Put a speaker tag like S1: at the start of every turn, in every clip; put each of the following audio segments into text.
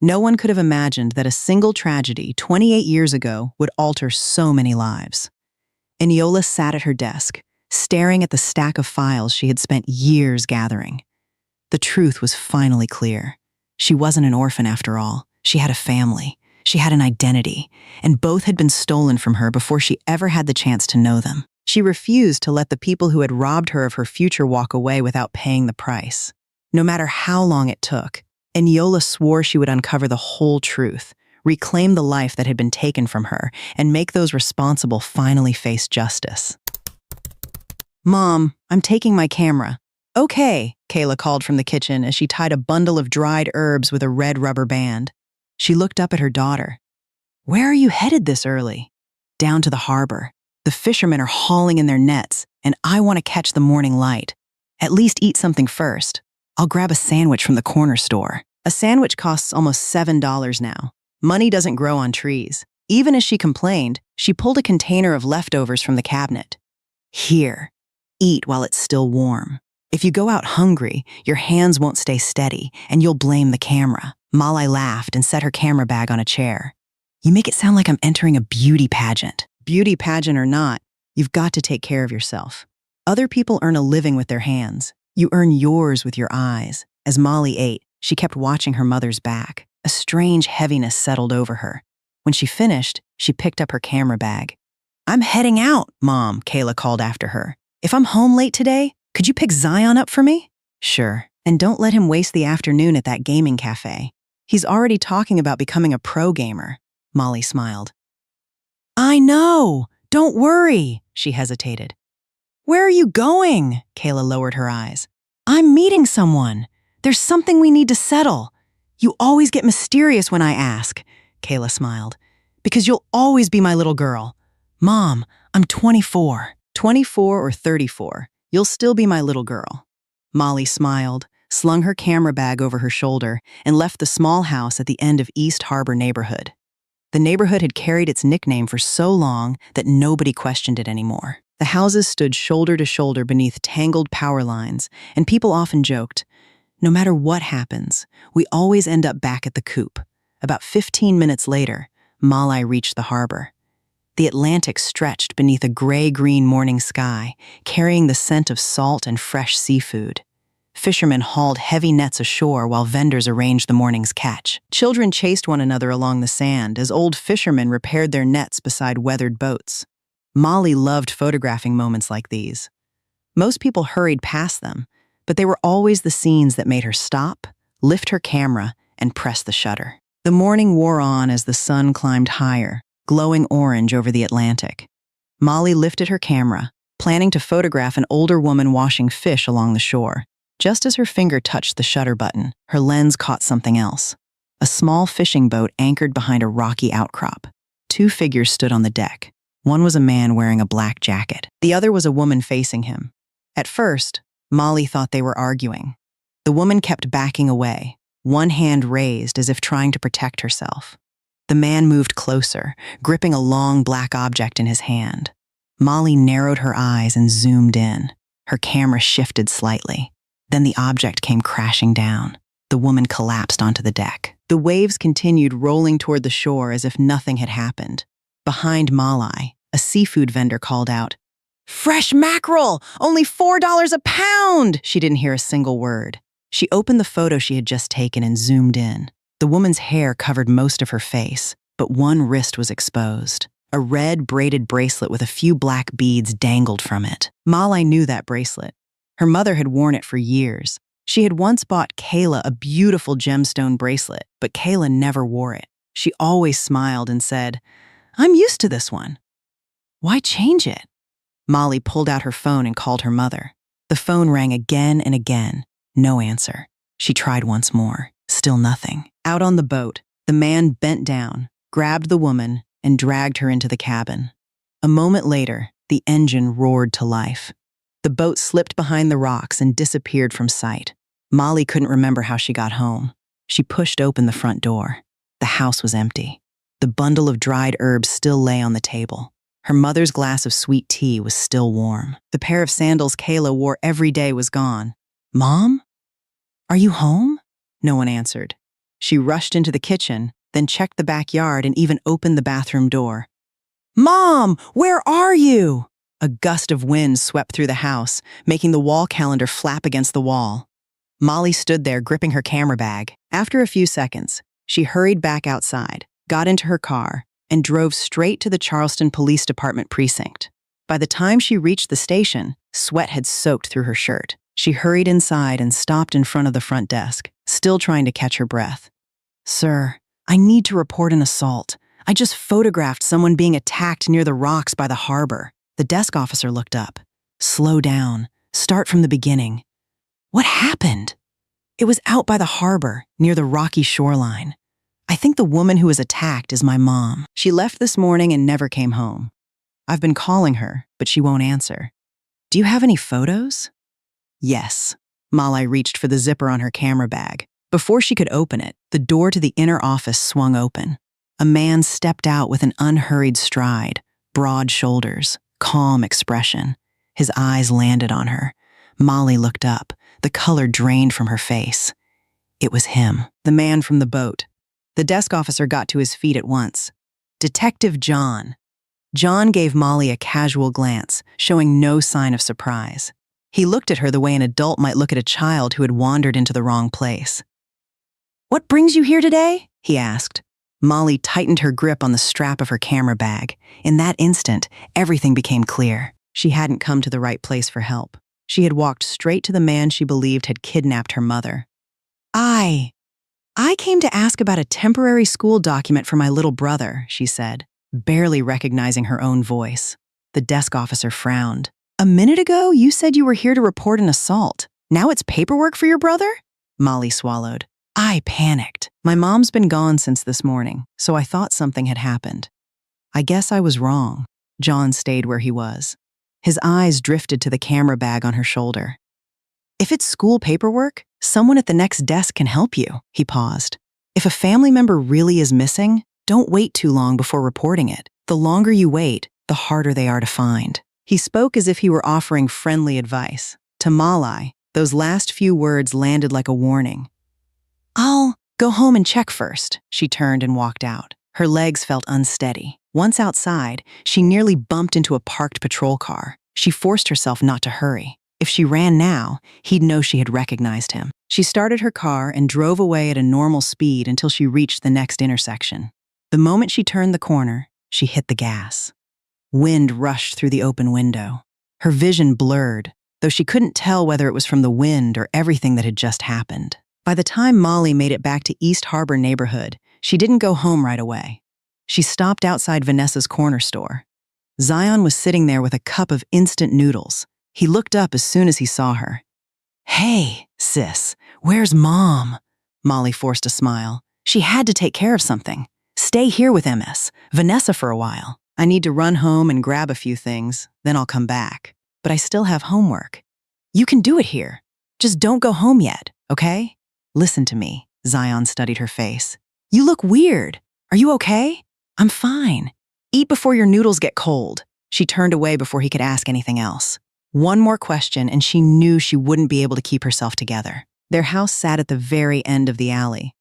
S1: No one could have imagined that a single tragedy 28 years ago would alter so many lives. Eniola sat at her desk, staring at the stack of files she had spent years gathering. The truth was finally clear. She wasn't an orphan after all. She had a family. She had an identity, and both had been stolen from her before she ever had the chance to know them. She refused to let the people who had robbed her of her future walk away without paying the price. No matter how long it took, Eniola swore she would uncover the whole truth, reclaim the life that had been taken from her, and make those responsible finally face justice. "Mom, I'm taking my camera." "Okay," Kayla called from the kitchen as she tied a bundle of dried herbs with a red rubber band. She looked up at her daughter. "Where are you headed this early?" "Down to the harbor. The fishermen are hauling in their nets, and I want to catch the morning light. At least eat something first. I'll grab a sandwich from the corner store." A sandwich costs almost $7 now. Money doesn't grow on trees. Even as she complained, she pulled a container of leftovers from the cabinet. "Here, eat while it's still warm. If you go out hungry, your hands won't stay steady, and you'll blame the camera." Malai laughed and set her camera bag on a chair. "You make it sound like I'm entering a beauty pageant." "Beauty pageant or not, you've got to take care of yourself. Other people earn a living with their hands. You earn yours with your eyes." As Molly ate, she kept watching her mother's back. A strange heaviness settled over her. When she finished, she picked up her camera bag. "I'm heading out, Mom," Kayla called after her. "If I'm home late today, could you pick Zion up for me?" "Sure. And don't let him waste the afternoon at that gaming cafe. He's already talking about becoming a pro gamer." Molly smiled. "I know. Don't worry," she hesitated. "Where are you going?" Kayla lowered her eyes. "I'm meeting someone. There's something we need to settle. You always get mysterious when I ask," Kayla smiled. "Because you'll always be my little girl. Mom, I'm 24. 24 or 34, you'll still be my little girl." Molly smiled, slung her camera bag over her shoulder, and left the small house at the end of East Harbor neighborhood. The neighborhood had carried its nickname for so long that nobody questioned it anymore. The houses stood shoulder to shoulder beneath tangled power lines, and people often joked, "No matter what happens, we always end up back at the coop." About 15 minutes later, Malai reached the harbor. The Atlantic stretched beneath a gray-green morning sky, carrying the scent of salt and fresh seafood. Fishermen hauled heavy nets ashore while vendors arranged the morning's catch. Children chased one another along the sand as old fishermen repaired their nets beside weathered boats. Molly loved photographing moments like these. Most people hurried past them, but they were always the scenes that made her stop, lift her camera, and press the shutter. The morning wore on as the sun climbed higher, glowing orange over the Atlantic. Molly lifted her camera, planning to photograph an older woman washing fish along the shore. Just as her finger touched the shutter button, her lens caught something else. A small fishing boat anchored behind a rocky outcrop. Two figures stood on the deck. One was a man wearing a black jacket. The other was a woman facing him. At first, Molly thought they were arguing. The woman kept backing away, one hand raised as if trying to protect herself. The man moved closer, gripping a long black object in his hand. Molly narrowed her eyes and zoomed in. Her camera shifted slightly. Then the object came crashing down. The woman collapsed onto the deck. The waves continued rolling toward the shore as if nothing had happened. Behind Malai, a seafood vendor called out, "Fresh mackerel! Only $4 a pound!" She didn't hear a single word. She opened the photo she had just taken and zoomed in. The woman's hair covered most of her face, but one wrist was exposed. A red braided bracelet with a few black beads dangled from it. Malai knew that bracelet. Her mother had worn it for years. She had once bought Kayla a beautiful gemstone bracelet, but Kayla never wore it. She always smiled and said, "I'm used to this one." "Why change it?" Molly pulled out her phone and called her mother. The phone rang again and again. No answer. She tried once more. Still nothing. Out on the boat, the man bent down, grabbed the woman, and dragged her into the cabin. A moment later, the engine roared to life. The boat slipped behind the rocks and disappeared from sight. Molly couldn't remember how she got home. She pushed open the front door. The house was empty. The bundle of dried herbs still lay on the table. Her mother's glass of sweet tea was still warm. The pair of sandals Kayla wore every day was gone. "Mom? Are you home?" No one answered. She rushed into the kitchen, then checked the backyard and even opened the bathroom door. "Mom, where are you?" A gust of wind swept through the house, making the wall calendar flap against the wall. Molly stood there gripping her camera bag. After a few seconds, she hurried back outside, got into her car, and drove straight to the Charleston Police Department precinct. By the time she reached the station, sweat had soaked through her shirt. She hurried inside and stopped in front of the front desk, still trying to catch her breath. "Sir, I need to report an assault. I just photographed someone being attacked near the rocks by the harbor." The desk officer looked up. "Slow down. Start from the beginning. What happened?" "It was out by the harbor, near the rocky shoreline. I think the woman who was attacked is my mom. She left this morning and never came home. I've been calling her, but she won't answer. Do you have any photos?" "Yes." Molly reached for the zipper on her camera bag. Before she could open it, the door to the inner office swung open. A man stepped out with an unhurried stride, broad shoulders, calm expression. His eyes landed on her. Molly looked up. The color drained from her face. It was him, the man from the boat. The desk officer got to his feet at once. "Detective John." John gave Molly a casual glance, showing no sign of surprise. He looked at her the way an adult might look at a child who had wandered into the wrong place. "What brings you here today?" he asked. Molly tightened her grip on the strap of her camera bag. In that instant, everything became clear. She hadn't come to the right place for help. She had walked straight to the man she believed had kidnapped her mother. I came to ask about a temporary school document for my little brother," she said, barely recognizing her own voice. The desk officer frowned. "A minute ago, you said you were here to report an assault. Now it's paperwork for your brother?" Molly swallowed. I panicked. My mom's been gone since this morning, so I thought something had happened. "I guess I was wrong." John stayed where he was. His eyes drifted to the camera bag on her shoulder. "If it's school paperwork, someone at the next desk can help you." He paused. "If a family member really is missing, don't wait too long before reporting it. The longer you wait, the harder they are to find." He spoke as if he were offering friendly advice. To Molly, those last few words landed like a warning. "I'll go home and check first." She turned and walked out. Her legs felt unsteady. Once outside, she nearly bumped into a parked patrol car. She forced herself not to hurry. If she ran now, he'd know she had recognized him. She started her car and drove away at a normal speed until she reached the next intersection. The moment she turned the corner, she hit the gas. Wind rushed through the open window. Her vision blurred, though she couldn't tell whether it was from the wind or everything that had just happened. By the time Molly made it back to East Harbor neighborhood, she didn't go home right away. She stopped outside Vanessa's corner store. Zion was sitting there with a cup of instant noodles. He looked up as soon as he saw her. "Hey, sis, where's Mom?" Molly forced a smile. "She had to take care of something. Stay here with MS, Vanessa for a while. I need to run home and grab a few things, then I'll come back. But I still have homework. You can do it here. Just don't go home yet, okay? Listen to me." Zion studied her face. "You look weird. Are you okay?" "I'm fine. Eat before your noodles get cold." She turned away before he could ask anything else. One more question and she knew she wouldn't be able to keep herself together. Their house sat at the very end of the alley.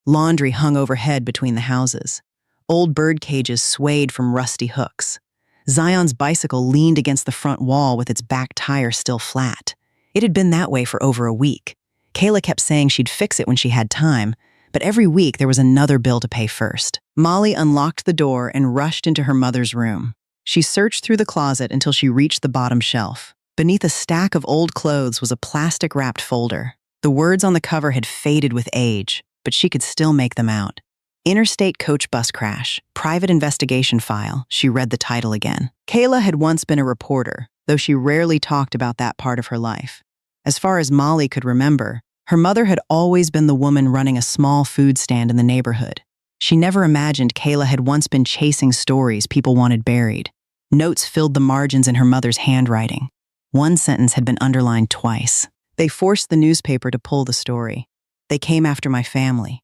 S1: Laundry hung overhead between the houses. Old bird cages swayed from rusty hooks. Zion's bicycle leaned against the front wall with its back tire still flat. It had been that way for over a week. Kayla kept saying she'd fix it when she had time, but every week there was another bill to pay first. Molly unlocked the door and rushed into her mother's room. She searched through the closet until she reached the bottom shelf. Beneath a stack of old clothes was a plastic-wrapped folder. The words on the cover had faded with age, but she could still make them out. "Interstate Coach Bus Crash, Private Investigation File." She read the title again. Kayla had once been a reporter, though she rarely talked about that part of her life. As far as Molly could remember, her mother had always been the woman running a small food stand in the neighborhood. She never imagined Kayla had once been chasing stories people wanted buried. Notes filled the margins in her mother's handwriting. One sentence had been underlined twice. "They forced the newspaper to pull the story. They came after my family.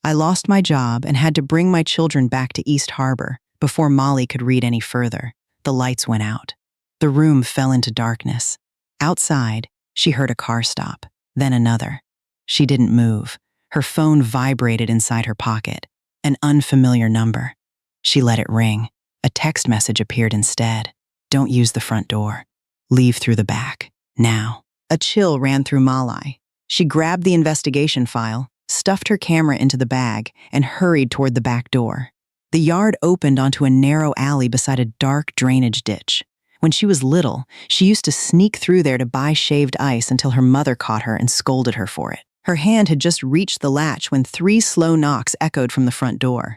S1: I lost my job and had to bring my children back to East Harbor." Before Molly could read any further, the lights went out. The room fell into darkness. Outside, she heard a car stop, then another. She didn't move. Her phone vibrated inside her pocket. An unfamiliar number. She let it ring. A text message appeared instead. Don't use the front door. Leave through the back. Now. A chill ran through Molly. She grabbed the investigation file, stuffed her camera into the bag, and hurried toward the back door. The yard opened onto a narrow alley beside a dark drainage ditch. When she was little, she used to sneak through there to buy shaved ice until her mother caught her and scolded her for it. Her hand had just reached the latch when 3 slow knocks echoed from the front door.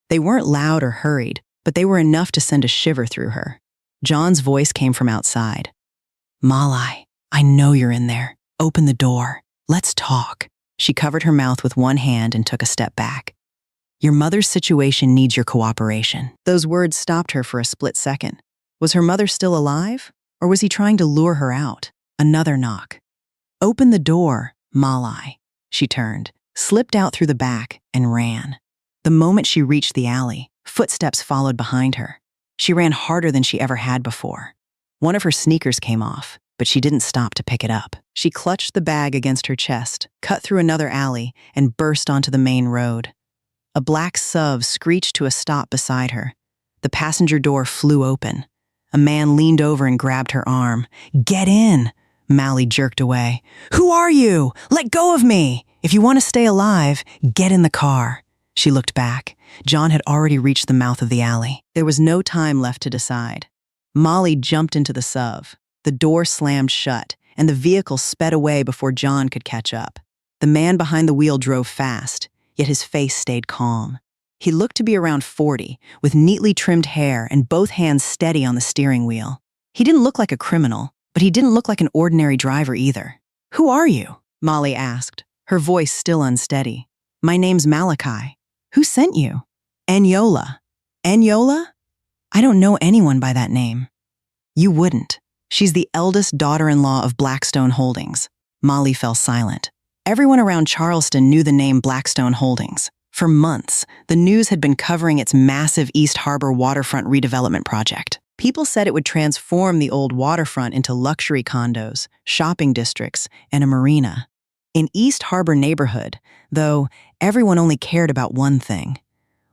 S1: They weren't loud or hurried, but they were enough to send a shiver through her. John's voice came from outside. "Molly, I know you're in there. Open the door. Let's talk." She covered her mouth with one hand and took a step back. "Your mother's situation needs your cooperation." Those words stopped her for a split second. Was her mother still alive? Or was he trying to lure her out? Another knock. "Open the door, Molly." She turned, slipped out through the back, and ran. The moment she reached the alley, footsteps followed behind her. She ran harder than she ever had before. One of her sneakers came off, but she didn't stop to pick it up. She clutched the bag against her chest, cut through another alley, and burst onto the main road. A black SUV screeched to a stop beside her. The passenger door flew open. A man leaned over and grabbed her arm. "Get in!" Molly jerked away. "Who are you? Let go of me! If you want to stay alive, get in the car." She looked back. John had already reached the mouth of the alley. There was no time left to decide. Molly jumped into the SUV. The door slammed shut, and the vehicle sped away before John could catch up. The man behind the wheel drove fast, yet his face stayed calm. He looked to be around 40, with neatly trimmed hair and both hands steady on the steering wheel. He didn't look like a criminal, but he didn't look like an ordinary driver either. "Who are you?" Molly asked, her voice still unsteady. "My name's Malachi." "Who sent you?" "Eniola." "Eniola? I don't know anyone by that name." "You wouldn't. She's the eldest daughter-in-law of Blackstone Holdings." Molly fell silent. Everyone around Charleston knew the name Blackstone Holdings. For months, the news had been covering its massive East Harbor waterfront redevelopment project. People said it would transform the old waterfront into luxury condos, shopping districts, and a marina. In East Harbor neighborhood, though, everyone only cared about one thing.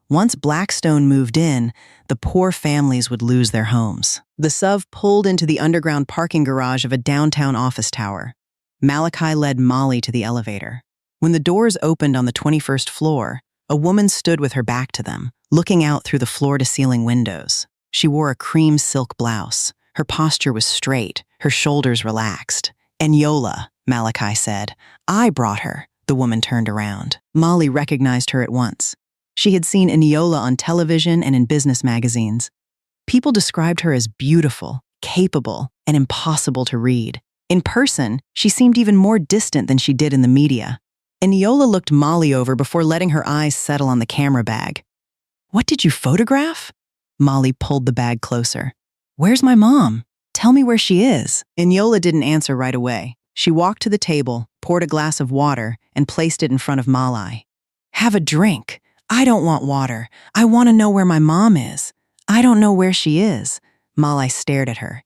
S1: Once Blackstone moved in, the poor families would lose their homes. The SUV pulled into the underground parking garage of a downtown office tower. Malachi led Molly to the elevator. When the doors opened on the 21st floor, a woman stood with her back to them, looking out through the floor-to-ceiling windows. She wore a cream silk blouse. Her posture was straight, her shoulders relaxed. "Eniola," Malachi said. "I brought her." The woman turned around. Molly recognized her at once. She had seen Eniola on television and in business magazines. People described her as beautiful, capable, and impossible to read. In person, she seemed even more distant than she did in the media. Eniola looked Molly over before letting her eyes settle on the camera bag. "What did you photograph?" Molly pulled the bag closer. "Where's my mom? Tell me where she is." Eniola didn't answer right away. She walked to the table, poured a glass of water, and placed it in front of Molly. "Have a drink." "I don't want water. I want to know where my mom is." "I don't know where she is." Molly stared at her.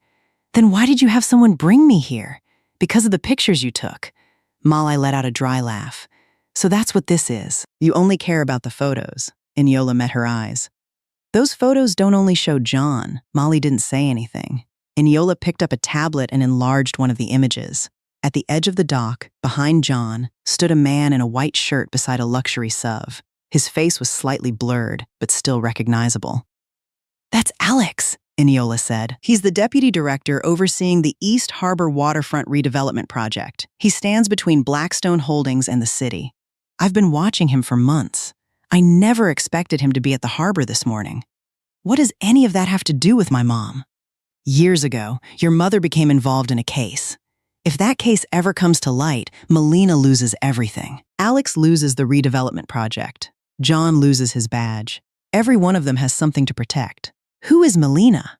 S1: "Then why did you have someone bring me here?" "Because of the pictures you took." Molly let out a dry laugh. "So that's what this is. You only care about the photos." Eniola met her eyes. "Those photos don't only show John." Molly didn't say anything. Eniola picked up a tablet and enlarged one of the images. At the edge of the dock, behind John, stood a man in a white shirt beside a luxury SUV. His face was slightly blurred, but still recognizable. "That's Alex," Eniola said. "He's the deputy director overseeing the East Harbor waterfront redevelopment project. He stands between Blackstone Holdings and the city. I've been watching him for months. I never expected him to be at the harbor this morning. What does any of that have to do with my mom?" "Years ago, your mother became involved in a case. If that case ever comes to light, Melina loses everything. Alex loses the redevelopment project. John loses his badge. Every one of them has something to protect." "Who is Melina?"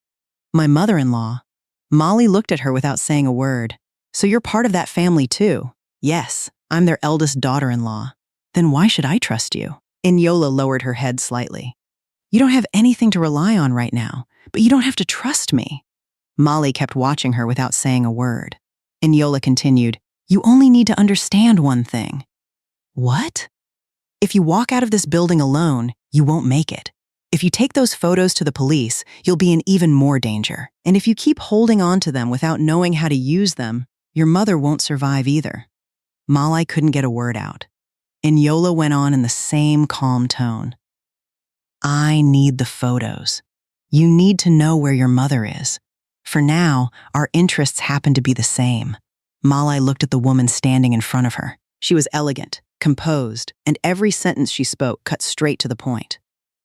S1: "My mother-in-law." Molly looked at her without saying a word. "So you're part of that family too?" "Yes, I'm their eldest daughter-in-law." "Then why should I trust you?" Eniola lowered her head slightly. "You don't have anything to rely on right now, but you don't have to trust me." Molly kept watching her without saying a word. Eniola continued, "You only need to understand one thing." "What?" If you walk out of this building alone, you won't make it. If you take those photos to the police, you'll be in even more danger. And if you keep holding on to them without knowing how to use them, your mother won't survive either." Malai couldn't get a word out. Eniola went on in the same calm tone. "I need the photos. You need to know where your mother is. For now, our interests happen to be the same." Malai looked at the woman standing in front of her. She was elegant, composed, and every sentence she spoke cut straight to the point.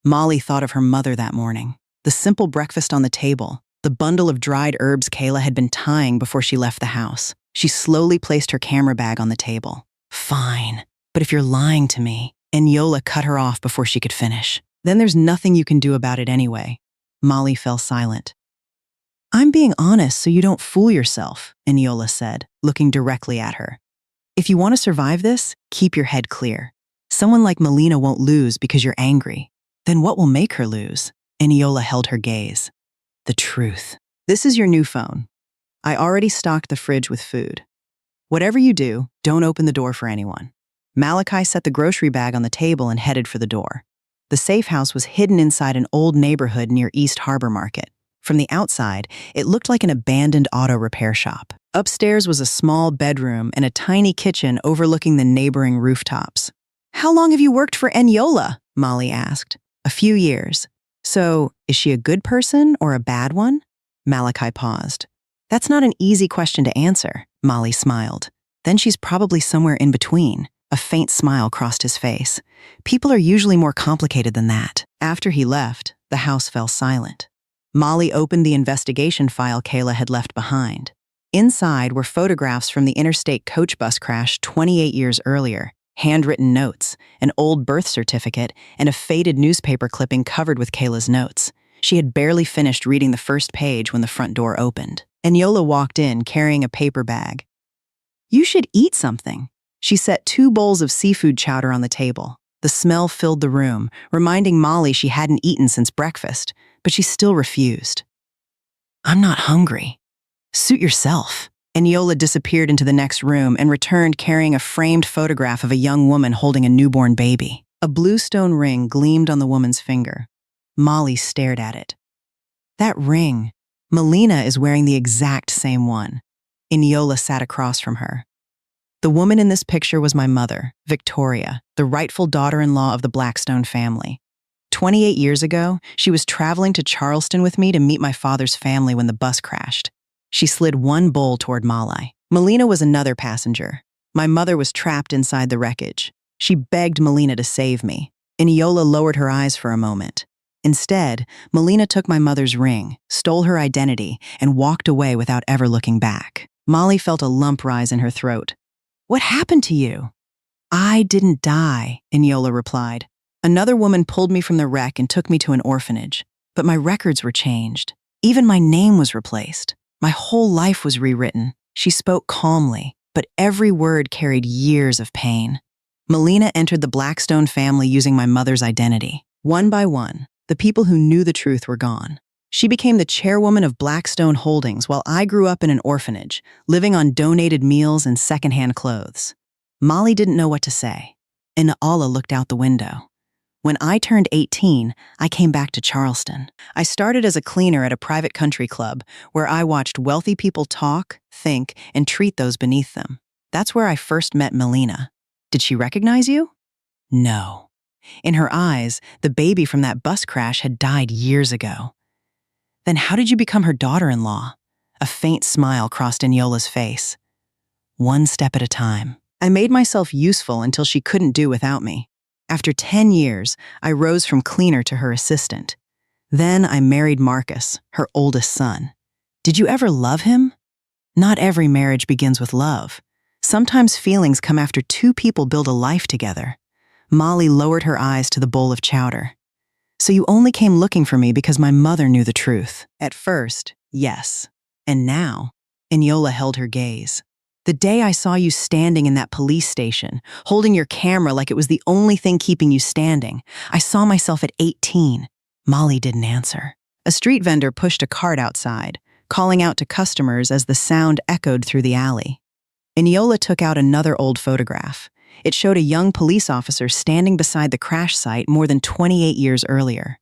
S1: Molly thought of her mother that morning. The simple breakfast on the table, the bundle of dried herbs Kayla had been tying before she left the house. She slowly placed her camera bag on the table. "Fine, but if you're lying to me," Eniola cut her off before she could finish. "Then there's nothing you can do about it anyway." Molly fell silent. "I'm being honest so you don't fool yourself," Eniola said, looking directly at her. "If you want to survive this, keep your head clear. Someone like Melina won't lose because you're angry. Then what will make her lose?" Eniola held her gaze. "The truth. This is your new phone. I already stocked the fridge with food. Whatever you do, don't open the door for anyone." Malachi set the grocery bag on the table and headed for the door. The safe house was hidden inside an old neighborhood near East Harbor Market. From the outside, it looked like an abandoned auto repair shop. Upstairs was a small bedroom and a tiny kitchen overlooking the neighboring rooftops. "How long have you worked for Eniola?" Molly asked. "A few years. So, is she a good person or a bad one?" Malachi paused. "That's not an easy question to answer," Molly smiled. "Then she's probably somewhere in between." A faint smile crossed his face. "People are usually more complicated than that." After he left, the house fell silent. Molly opened the investigation file Kayla had left behind. Inside were photographs from the interstate coach bus crash 28 years earlier, handwritten notes, an old birth certificate, and a faded newspaper clipping covered with Kayla's notes. She had barely finished reading the first page when the front door opened. Eniola walked in carrying a paper bag. "You should eat something." She set 2 bowls of seafood chowder on the table. The smell filled the room, reminding Molly she hadn't eaten since breakfast, but she still refused. "I'm not hungry." "Suit yourself." Eniola disappeared into the next room and returned carrying a framed photograph of a young woman holding a newborn baby. A blue stone ring gleamed on the woman's finger. Molly stared at it. "That ring. Melina is wearing the exact same one." Eniola sat across from her. "The woman in this picture was my mother, Victoria, the rightful daughter-in-law of the Blackstone family. 28 years ago, she was traveling to Charleston with me to meet my father's family when the bus crashed." She slid 1 bowl toward Malai. "Melina was another passenger. My mother was trapped inside the wreckage. She begged Melina to save me." Eniola lowered her eyes for a moment. Instead, Melina took my mother's ring, stole her identity, and walked away without ever looking back. Molly felt a lump rise in her throat. "What happened to you?" "I didn't die," Eniola replied. "Another woman pulled me from the wreck and took me to an orphanage. But my records were changed. Even my name was replaced. My whole life was rewritten." She spoke calmly, but every word carried years of pain. "Melina entered the Blackstone family using my mother's identity. One by one, the people who knew the truth were gone. She became the chairwoman of Blackstone Holdings while I grew up in an orphanage, living on donated meals and secondhand clothes." Molly didn't know what to say. Eniola looked out the window. "When I turned 18, I came back to Charleston. I started as a cleaner at a private country club where I watched wealthy people talk, think, and treat those beneath them. That's where I first met Melina. Did she recognize you?" "No." In her eyes, the baby from that bus crash had died years ago. "Then how did you become her daughter-in-law?" A faint smile crossed Eniola's face. "One step at a time. I made myself useful until she couldn't do without me. After 10 years, I rose from cleaner to her assistant. Then I married Marcus, her oldest son. Did you ever love him? Not every marriage begins with love. Sometimes feelings come after 2 people build a life together." Molly lowered her eyes to the bowl of chowder. "So you only came looking for me because my mother knew the truth." "At first, yes. And now," Eniola held her gaze. "The day I saw you standing in that police station, holding your camera like it was the only thing keeping you standing, I saw myself at 18. Molly didn't answer. A street vendor pushed a cart outside, calling out to customers as the sound echoed through the alley. Eniola took out another old photograph. It showed a young police officer standing beside the crash site more than 28 years earlier.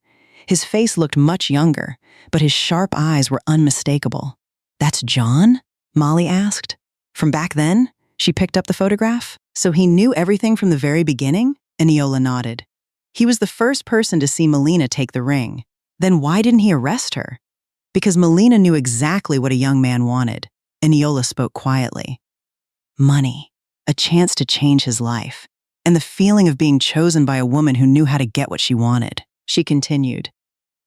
S1: His face looked much younger, but his sharp eyes were unmistakable. "That's John?" Molly asked. "From back then?" She picked up the photograph. "So he knew everything from the very beginning?" Eniola nodded. "He was the first person to see Melina take the ring. Then why didn't he arrest her?" "Because Melina knew exactly what a young man wanted." Eniola spoke quietly. "Money, a chance to change his life, and the feeling of being chosen by a woman who knew how to get what she wanted." She continued.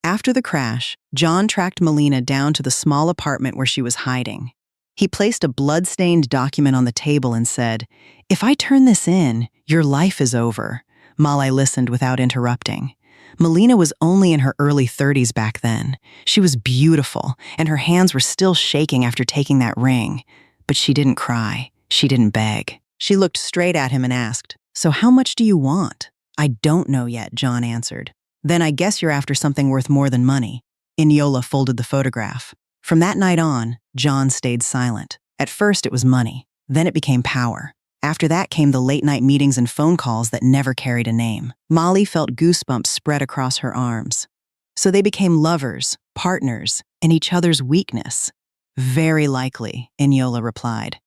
S1: After the crash, John tracked Melina down to the small apartment where she was hiding. He placed a blood-stained document on the table and said, "If I turn this in, your life is over." Molly listened without interrupting. Melina was only in her early 30s back then. She was beautiful, and her hands were still shaking after taking that ring. But she didn't cry. She didn't beg. She looked straight at him and asked, "So how much do you want?" "I don't know yet," John answered. "Then I guess you're after something worth more than money." Eniola folded the photograph. From that night on, John stayed silent. At first it was money. Then it became power. After that came the late-night meetings and phone calls that never carried a name. Molly felt goosebumps spread across her arms. So they became lovers, partners, and each other's weakness. "Very likely," Eniola replied.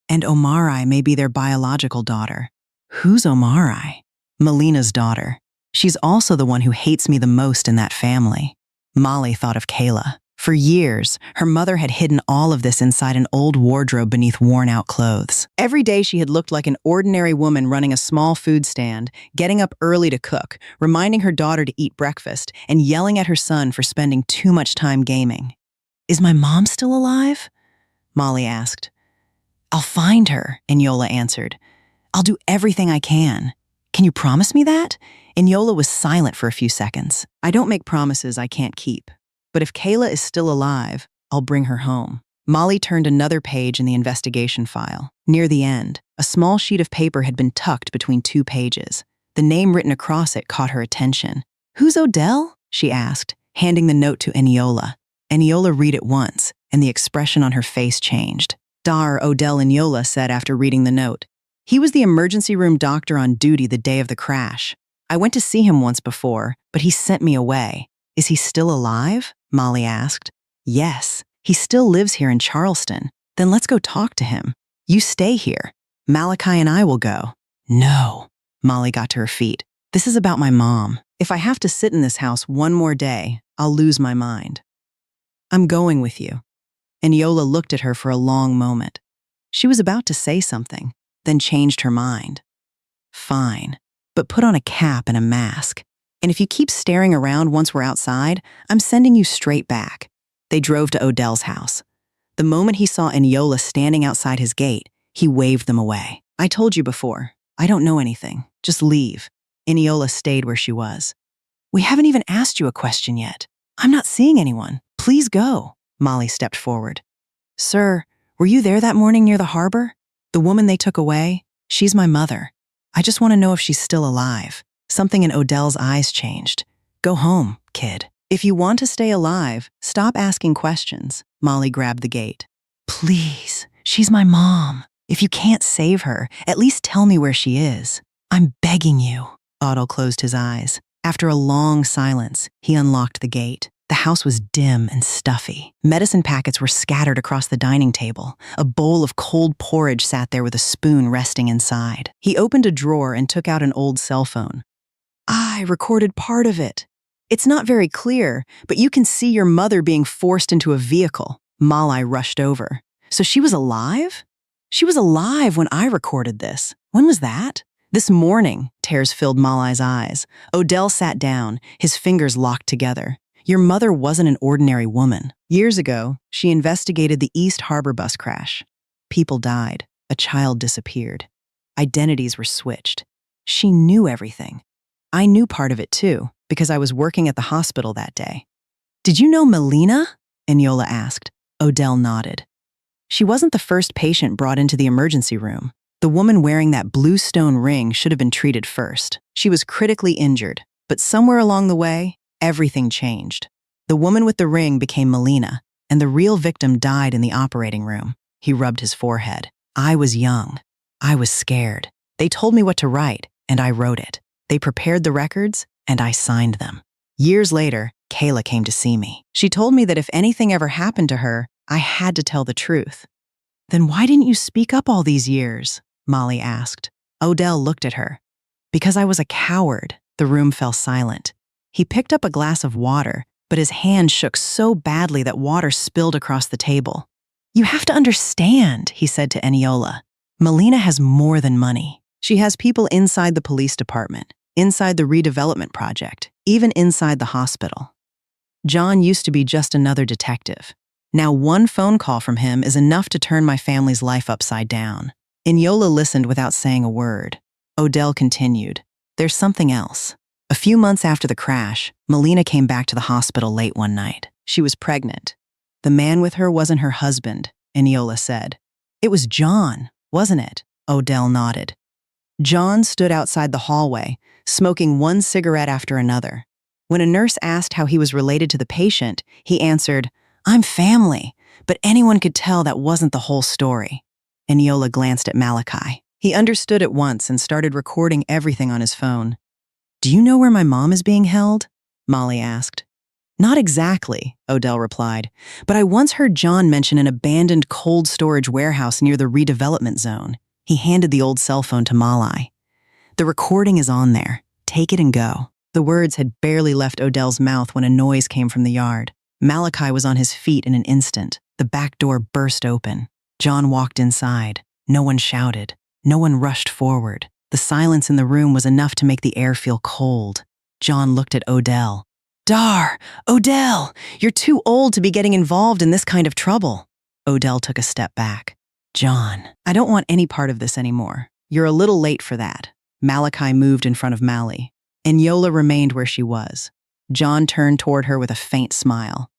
S1: "And Omari may be their biological daughter." "Who's Omari?" "Melina's daughter. She's also the one who hates me the most in that family." Molly thought of Kayla. For years, her mother had hidden all of this inside an old wardrobe beneath worn-out clothes. Every day she had looked like an ordinary woman running a small food stand, getting up early to cook, reminding her daughter to eat breakfast, and yelling at her son for spending too much time gaming. "Is my mom still alive?" Molly asked. "I'll find her," Eniola answered. "I'll do everything I can. Can you promise me that?" Eniola was silent for a few seconds. "I don't make promises I can't keep. But if Kayla is still alive, I'll bring her home." Molly turned another page in the investigation file. Near the end, a small sheet of paper had been tucked between two pages. The name written across it caught her attention. "Who's Odell?" she asked, handing the note to Eniola. Eniola read it once, and the expression on her face changed. "Dar Odell," Eniola said after reading the note. "He was the emergency room doctor on duty the day of the crash. I went to see him once before, but he sent me away." "Is he still alive?" Molly asked. "Yes, he still lives here in Charleston." "Then let's go talk to him. You stay here. Malachi and I will go." "No." Molly got to her feet. "This is about my mom. If I have to sit in this house one more day, I'll lose my mind." "I'm going with you." Eniola looked at her for a long moment. She was about to say something, then changed her mind. "Fine, but put on a cap and a mask. And if you keep staring around once we're outside, I'm sending you straight back." They drove to Odell's house. The moment he saw Eniola standing outside his gate, he waved them away. "I told you before, I don't know anything. Just leave." Eniola stayed where she was. "We haven't even asked you a question yet. I'm not seeing anyone. Please go." Molly stepped forward. "Sir, were you there that morning near the harbor? The woman they took away? She's my mother. I just want to know if she's still alive." Something in Odell's eyes changed. "Go home, kid. If you want to stay alive, stop asking questions." Molly grabbed the gate. "Please, she's my mom. If you can't save her, at least tell me where she is. I'm begging you." Otto closed his eyes. After a long silence, he unlocked the gate. The house was dim and stuffy. Medicine packets were scattered across the dining table. A bowl of cold porridge sat there with a spoon resting inside. He opened a drawer and took out an old cell phone. "I recorded part of it. It's not very clear, but you can see your mother being forced into a vehicle." Molly rushed over. "So she was alive?" "She was alive when I recorded this." "When was that?" "This morning." Tears filled Molly's eyes. Odell sat down, his fingers locked together. "Your mother wasn't an ordinary woman. Years ago, she investigated the East Harbor bus crash. People died. A child disappeared. Identities were switched. She knew everything. I knew part of it too, because I was working at the hospital that day." "Did you know Melina?" Eniola asked. Odell nodded. "She wasn't the first patient brought into the emergency room. The woman wearing that blue stone ring should have been treated first. She was critically injured, but somewhere along the way, everything changed. The woman with the ring became Melina, and the real victim died in the operating room." He rubbed his forehead. "I was young. I was scared. They told me what to write, and I wrote it. They prepared the records, and I signed them. Years later, Kayla came to see me. She told me that if anything ever happened to her, I had to tell the truth. Then why didn't you speak up all these years? Molly asked. Odell looked at her. Because I was a coward. The room fell silent. He picked up a glass of water, but his hand shook so badly that water spilled across the table. You have to understand, he said to Eniola. Melina has more than money. She has people inside the police department, inside the redevelopment project, even inside the hospital. John used to be just another detective. Now one phone call from him is enough to turn my family's life upside down. Eniola listened without saying a word. Odell continued. There's something else. A few months after the crash, Melina came back to the hospital late one night. She was pregnant. The man with her wasn't her husband, Eniola said. It was John, wasn't it? Odell nodded. John stood outside the hallway, smoking one cigarette after another. When a nurse asked how he was related to the patient, he answered, I'm family, but anyone could tell that wasn't the whole story. Eniola glanced at Malachi. He understood at once and started recording everything on his phone. Do you know where my mom is being held? Molly asked. Not exactly, Odell replied, but I once heard John mention an abandoned cold storage warehouse near the redevelopment zone. He handed the old cell phone to Molly. The recording is on there. Take it and go. The words had barely left Odell's mouth when a noise came from the yard. Malachi was on his feet in an instant. The back door burst open. John walked inside. No one shouted. No one rushed forward. The silence in the room was enough to make the air feel cold. John looked at Odell. Odell, you're too old to be getting involved in this kind of trouble. Odell took a step back. John, I don't want any part of this anymore. You're a little late for that. Malachi moved in front of Mally. Eniola remained where she was. John turned toward her with a faint smile.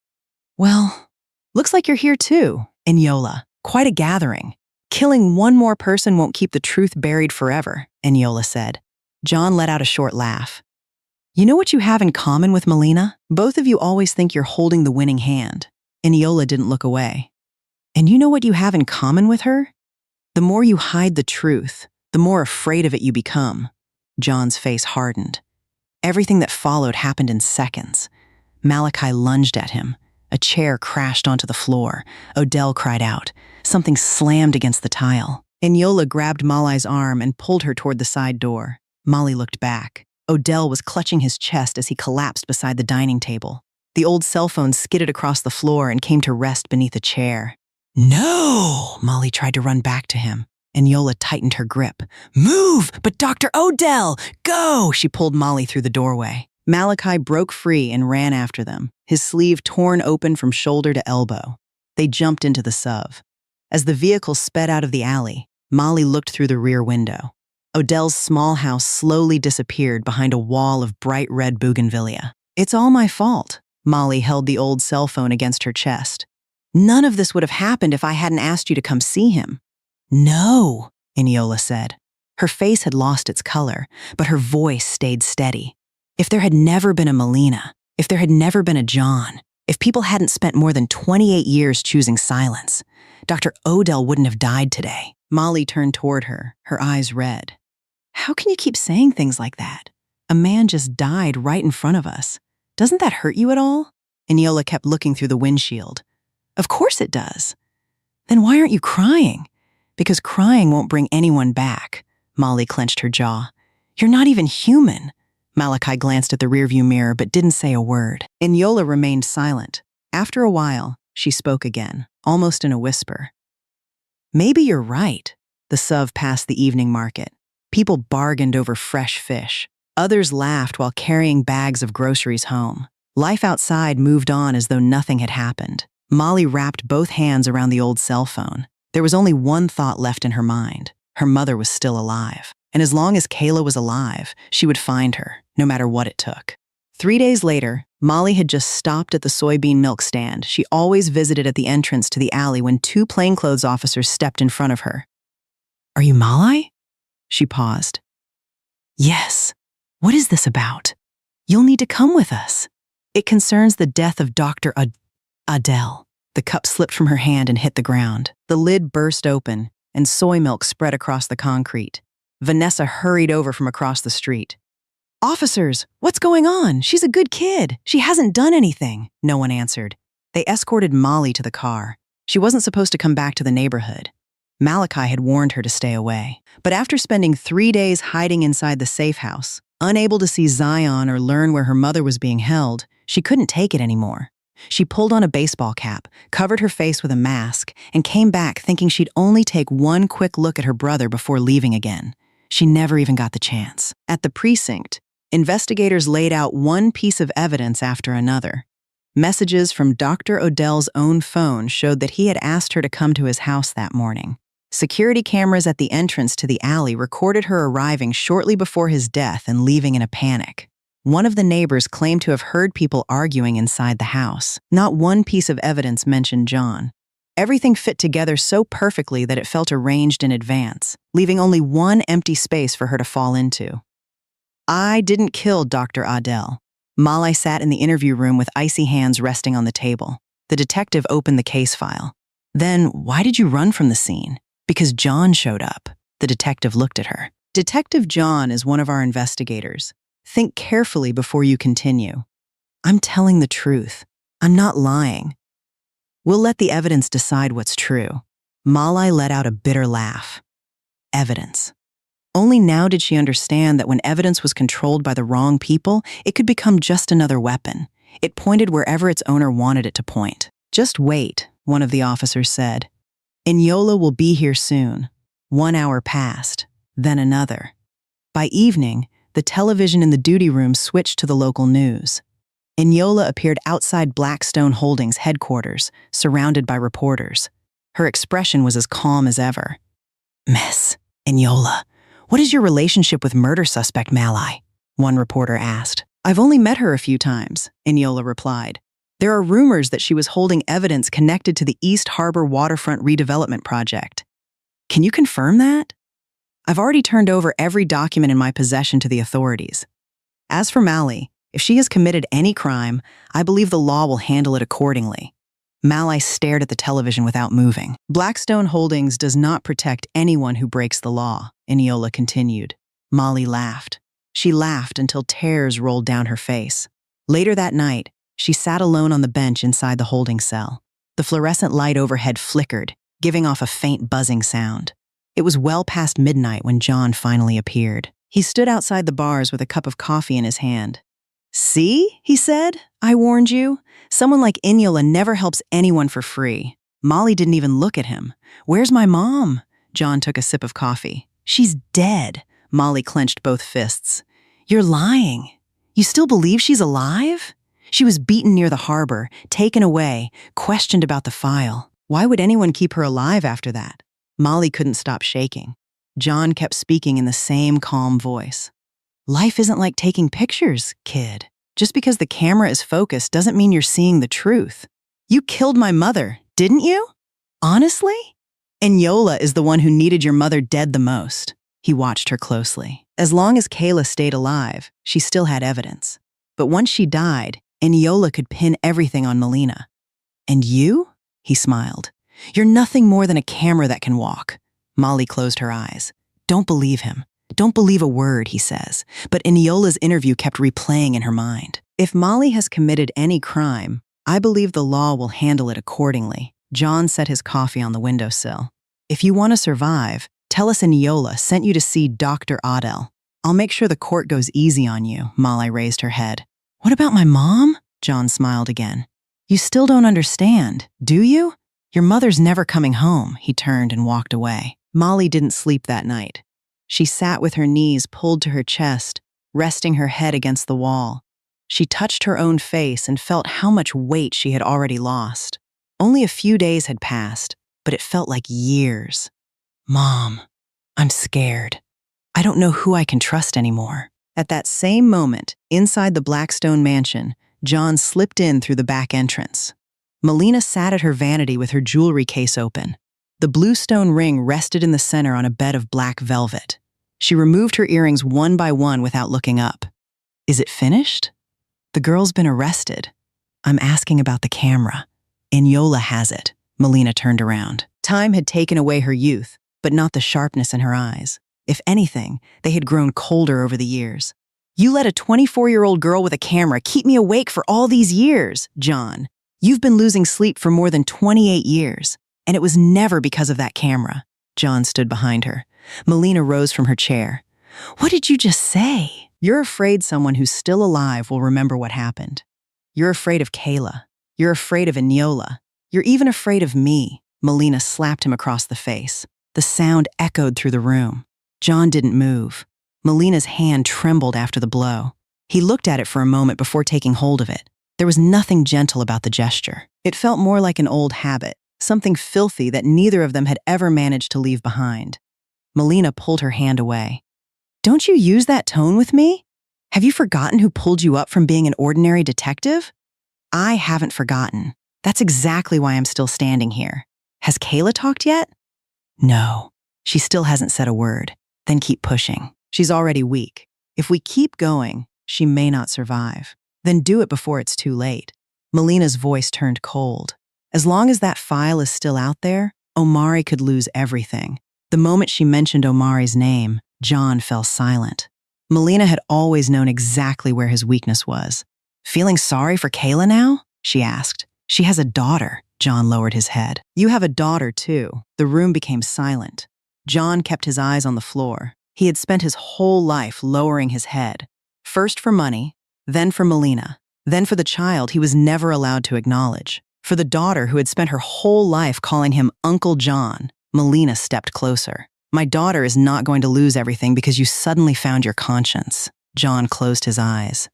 S1: Well, looks like you're here too, Eniola. Quite a gathering. Killing one more person won't keep the truth buried forever, Eniola said. John let out a short laugh. You know what you have in common with Melina? Both of you always think you're holding the winning hand. Eniola didn't look away. And you know what you have in common with her? The more you hide the truth, the more afraid of it you become. John's face hardened. Everything that followed happened in seconds. Malachi lunged at him. A chair crashed onto the floor. Odell cried out. Something slammed against the tile. Eniola grabbed Molly's arm and pulled her toward the side door. Molly looked back. Odell was clutching his chest as he collapsed beside the dining table. The old cell phone skidded across the floor and came to rest beneath a chair. No! Molly tried to run back to him. Eniola tightened her grip. Move! But Dr. Odell! Go! She pulled Molly through the doorway. Malachi broke free and ran after them, his sleeve torn open from shoulder to elbow. They jumped into the SUV. As the vehicle sped out of the alley, Molly looked through the rear window. Odell's small house slowly disappeared behind a wall of bright red bougainvillea. It's all my fault. Molly held the old cell phone against her chest. None of this would have happened if I hadn't asked you to come see him. No, Eniola said. Her face had lost its color, but her voice stayed steady. If there had never been a Melina, if there had never been a John, if people hadn't spent more than 28 years choosing silence, Dr. Odell wouldn't have died today. Molly turned toward her, her eyes red. How can you keep saying things like that? A man just died right in front of us. Doesn't that hurt you at all? Eniola kept looking through the windshield. Of course it does. Then why aren't you crying? Because crying won't bring anyone back. Molly clenched her jaw. You're not even human. Malachi glanced at the rearview mirror but didn't say a word. Eniola remained silent. After a while, she spoke again, almost in a whisper. Maybe you're right. The SUV passed the evening market. People bargained over fresh fish. Others laughed while carrying bags of groceries home. Life outside moved on as though nothing had happened. Molly wrapped both hands around the old cell phone. There was only one thought left in her mind. Her mother was still alive. And as long as Kayla was alive, she would find her, no matter what it took. 3 days later, Molly had just stopped at the soybean milk stand she always visited at the entrance to the alley when 2 plainclothes officers stepped in front of her. Are you Molly? She paused. Yes. What is this about? You'll need to come with us. It concerns the death of Dr. Adele. The cup slipped from her hand and hit the ground. The lid burst open, and soy milk spread across the concrete. Vanessa hurried over from across the street. "Officers, what's going on? She's a good kid. She hasn't done anything," no one answered. They escorted Molly to the car. She wasn't supposed to come back to the neighborhood. Malachi had warned her to stay away. But after spending 3 days hiding inside the safe house, unable to see Zion or learn where her mother was being held, she couldn't take it anymore. She pulled on a baseball cap, covered her face with a mask, and came back thinking she'd only take one quick look at her brother before leaving again. She never even got the chance. At the precinct, investigators laid out one piece of evidence after another. Messages from Dr. Odell's own phone showed that he had asked her to come to his house that morning. Security cameras at the entrance to the alley recorded her arriving shortly before his death and leaving in a panic. One of the neighbors claimed to have heard people arguing inside the house. Not one piece of evidence mentioned John. Everything fit together so perfectly that it felt arranged in advance, leaving only one empty space for her to fall into. "I didn't kill Dr. Odell." Molly sat in the interview room with icy hands resting on the table. The detective opened the case file. "Then why did you run from the scene?" "Because John showed up." The detective looked at her. "Detective John is one of our investigators. Think carefully before you continue." "I'm telling the truth. I'm not lying." "We'll let the evidence decide what's true." Molly let out a bitter laugh. Evidence. Only now did she understand that when evidence was controlled by the wrong people, it could become just another weapon. It pointed wherever its owner wanted it to point. "Just wait," one of the officers said. "Eniola will be here soon." 1 hour passed, then another. By evening, the television in the duty room switched to the local news. Eniola appeared outside Blackstone Holdings headquarters, surrounded by reporters. Her expression was as calm as ever. "Miss Eniola, what is your relationship with murder suspect Malai?" one reporter asked. "I've only met her a few times," Eniola replied. "There are rumors that she was holding evidence connected to the East Harbor waterfront redevelopment project." "Can you confirm that?" "I've already turned over every document in my possession to the authorities. As for Malai, if she has committed any crime, I believe the law will handle it accordingly." Malai stared at the television without moving. "Blackstone Holdings does not protect anyone who breaks the law," Eniola continued. Molly laughed. She laughed until tears rolled down her face. Later that night, she sat alone on the bench inside the holding cell. The fluorescent light overhead flickered, giving off a faint buzzing sound. It was well past midnight when John finally appeared. He stood outside the bars with a cup of coffee in his hand. "See," he said, "I warned you. Someone like Eniola never helps anyone for free." Molly didn't even look at him. "Where's my mom?" John took a sip of coffee. "She's dead." Molly clenched both fists. "You're lying. You still believe she's alive?" "She was beaten near the harbor, taken away, questioned about the file. Why would anyone keep her alive after that?" Molly couldn't stop shaking. John kept speaking in the same calm voice. "Life isn't like taking pictures, kid. Just because the camera is focused doesn't mean you're seeing the truth. You killed my mother, didn't you? Honestly? Eniola is the one who needed your mother dead the most." He watched her closely. As long as Kayla stayed alive, she still had evidence. But once she died, Eniola could pin everything on Melina. "And you?" He smiled. "You're nothing more than a camera that can walk." Molly closed her eyes. "Don't believe him. Don't believe a word he says." But Eniola's interview kept replaying in her mind. "If Molly has committed any crime, I believe the law will handle it accordingly." John set his coffee on the windowsill. "If you want to survive, tell us Eniola sent you to see Dr. Odell. I'll make sure the court goes easy on you." Molly raised her head. "What about my mom?" John smiled again. "You still don't understand, do you? Your mother's never coming home." He turned and walked away. Molly didn't sleep that night. She sat with her knees pulled to her chest, resting her head against the wall. She touched her own face and felt how much weight she had already lost. Only a few days had passed, but it felt like years. "Mom, I'm scared. I don't know who I can trust anymore." At that same moment, inside the Blackstone mansion, John slipped in through the back entrance. Melina sat at her vanity with her jewelry case open. The blue stone ring rested in the center on a bed of black velvet. She removed her earrings one by one without looking up. "Is it finished?" "The girl's been arrested." "I'm asking about the camera." "Eniola has it." Melina turned around. Time had taken away her youth, but not the sharpness in her eyes. If anything, they had grown colder over the years. "You let a 24-year-old girl with a camera keep me awake for all these years, John. You've been losing sleep for more than 28 years, and it was never because of that camera." John stood behind her. Melina rose from her chair. "What did you just say?" "You're afraid someone who's still alive will remember what happened. You're afraid of Kayla. You're afraid of Enola. You're even afraid of me." Melina slapped him across the face. The sound echoed through the room. John didn't move. Melina's hand trembled after the blow. He looked at it for a moment before taking hold of it. There was nothing gentle about the gesture. It felt more like an old habit, something filthy that neither of them had ever managed to leave behind. Melina pulled her hand away. "Don't you use that tone with me? Have you forgotten who pulled you up from being an ordinary detective?" "I haven't forgotten. That's exactly why I'm still standing here. Has Kayla talked yet?" "No. She still hasn't said a word." "Then keep pushing. She's already weak. If we keep going, she may not survive. Then do it before it's too late." Melina's voice turned cold. As long as that file is still out there, Omari could lose everything. The moment she mentioned Omari's name, John fell silent. Melina had always known exactly where his weakness was. "Feeling sorry for Kayla now?" she asked. "She has a daughter." John lowered his head. "You have a daughter, too." The room became silent. John kept his eyes on the floor. He had spent his whole life lowering his head. First for money, then for Melina, then for the child he was never allowed to acknowledge. For the daughter who had spent her whole life calling him Uncle John, Melina stepped closer. "My daughter is not going to lose everything because you suddenly found your conscience." John closed his eyes.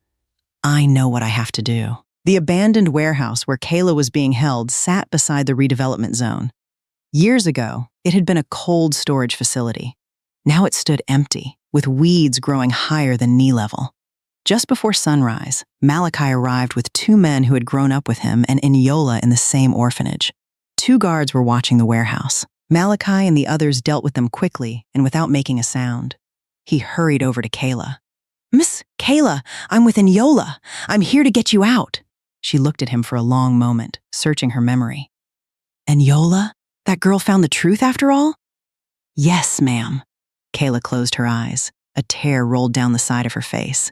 S1: "I know what I have to do." The abandoned warehouse where Kayla was being held sat beside the redevelopment zone. Years ago, it had been a cold storage facility. Now it stood empty, with weeds growing higher than knee level. Just before sunrise, Malachi arrived with two men who had grown up with him and Enola in the same orphanage. Two guards were watching the warehouse. Malachi and the others dealt with them quickly and without making a sound. He hurried over to Kayla. "Miss Kayla, I'm with Enola. I'm here to get you out." She looked at him for a long moment, searching her memory. "Enola? That girl found the truth after all?" "Yes, ma'am." Kayla closed her eyes. A tear rolled down the side of her face.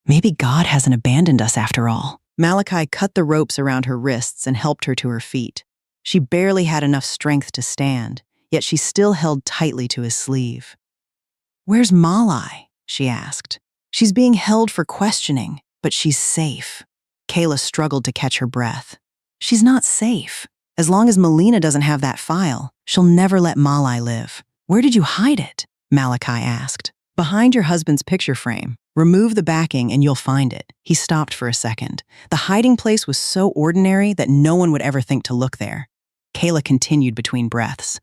S1: "Maybe God hasn't abandoned us after all." Malachi cut the ropes around her wrists and helped her to her feet. She barely had enough strength to stand, yet she still held tightly to his sleeve. "Where's Malai?" she asked. "She's being held for questioning, but she's safe." Kayla struggled to catch her breath. "She's not safe. As long as Melina doesn't have that file, she'll never let Malai live." "Where did you hide it?" Malachi asked. "Behind your husband's picture frame. Remove the backing and you'll find it." He stopped for a second. The hiding place was so ordinary that no one would ever think to look there. Kayla continued between breaths.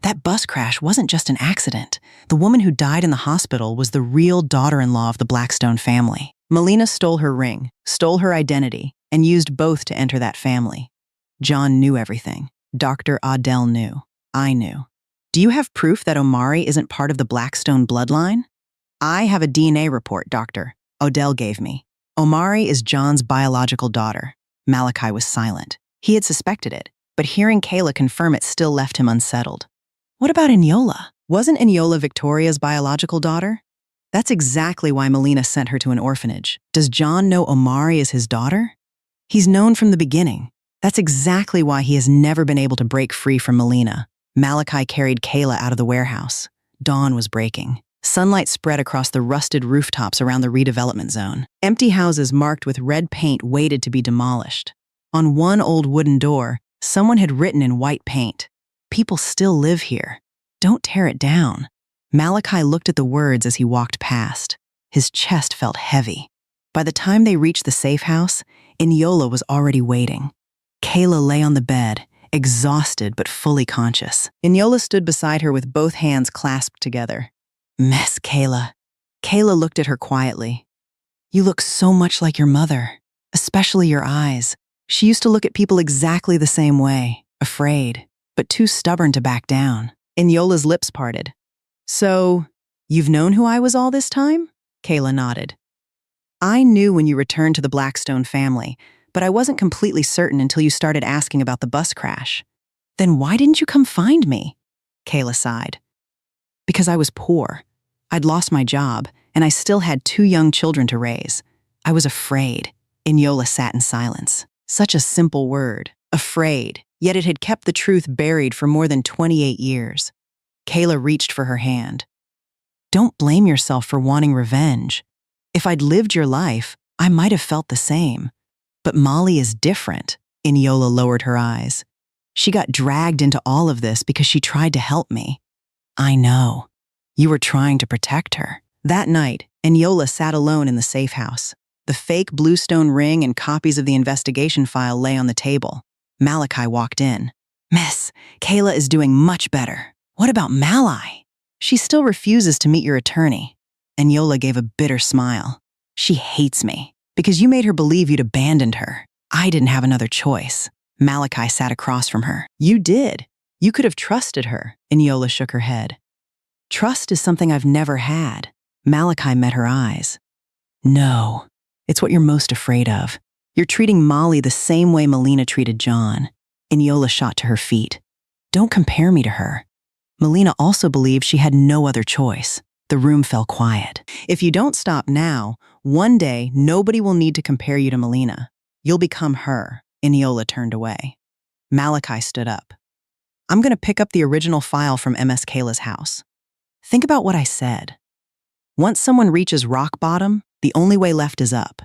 S1: "That bus crash wasn't just an accident. The woman who died in the hospital was the real daughter-in-law of the Blackstone family. Melina stole her ring, stole her identity, and used both to enter that family. John knew everything. Dr. Adele knew. I knew. Do you have proof that Omari isn't part of the Blackstone bloodline?" "I have a DNA report, Doctor. Odell gave me. Omari is John's biological daughter." Malachi was silent. He had suspected it, but hearing Kayla confirm it still left him unsettled. "What about Enola? Wasn't Enola Victoria's biological daughter?" "That's exactly why Melina sent her to an orphanage. Does John know Omari is his daughter?" "He's known from the beginning. That's exactly why he has never been able to break free from Melina." Malachi carried Kayla out of the warehouse. Dawn was breaking. Sunlight spread across the rusted rooftops around the redevelopment zone. Empty houses marked with red paint waited to be demolished. On one old wooden door, someone had written in white paint, "People still live here. Don't tear it down." Malachi looked at the words as he walked past. His chest felt heavy. By the time they reached the safe house, Enola was already waiting. Kayla lay on the bed, exhausted but fully conscious. Enola stood beside her with both hands clasped together. "Miss Kayla." Kayla looked at her quietly. "You look so much like your mother, especially your eyes." She used to look at people exactly the same way, afraid, but too stubborn to back down. Enola's lips parted. "So, you've known who I was all this time?" Kayla nodded. "I knew when you returned to the Blackstone family, but I wasn't completely certain until you started asking about the bus crash." "Then why didn't you come find me?" Kayla sighed. Because I was poor. I'd lost my job, and I still had 2 young children to raise. I was afraid. Eniola sat in silence. Such a simple word, afraid, yet it had kept the truth buried for more than 28 years. Kayla reached for her hand. Don't blame yourself for wanting revenge. If I'd lived your life, I might have felt the same. But Molly is different. Eniola lowered her eyes. She got dragged into all of this because she tried to help me. I know. You were trying to protect her. That night, Eniola sat alone in the safe house. The fake bluestone ring and copies of the investigation file lay on the table. Malachi walked in. Miss, Kayla is doing much better. What about Malai? She still refuses to meet your attorney. Eniola gave a bitter smile. She hates me because you made her believe you'd abandoned her. I didn't have another choice. Malachi sat across from her. You did. You could have trusted her. Eniola shook her head. Trust is something I've never had. Malachi met her eyes. No, it's what you're most afraid of. You're treating Molly the same way Melina treated John. Eniola shot to her feet. Don't compare me to her. Melina also believed she had no other choice. The room fell quiet. If you don't stop now, one day nobody will need to compare you to Melina. You'll become her. Eniola turned away. Malachi stood up. I'm going to pick up the original file from MS Kayla's house. Think about what I said. Once someone reaches rock bottom, the only way left is up.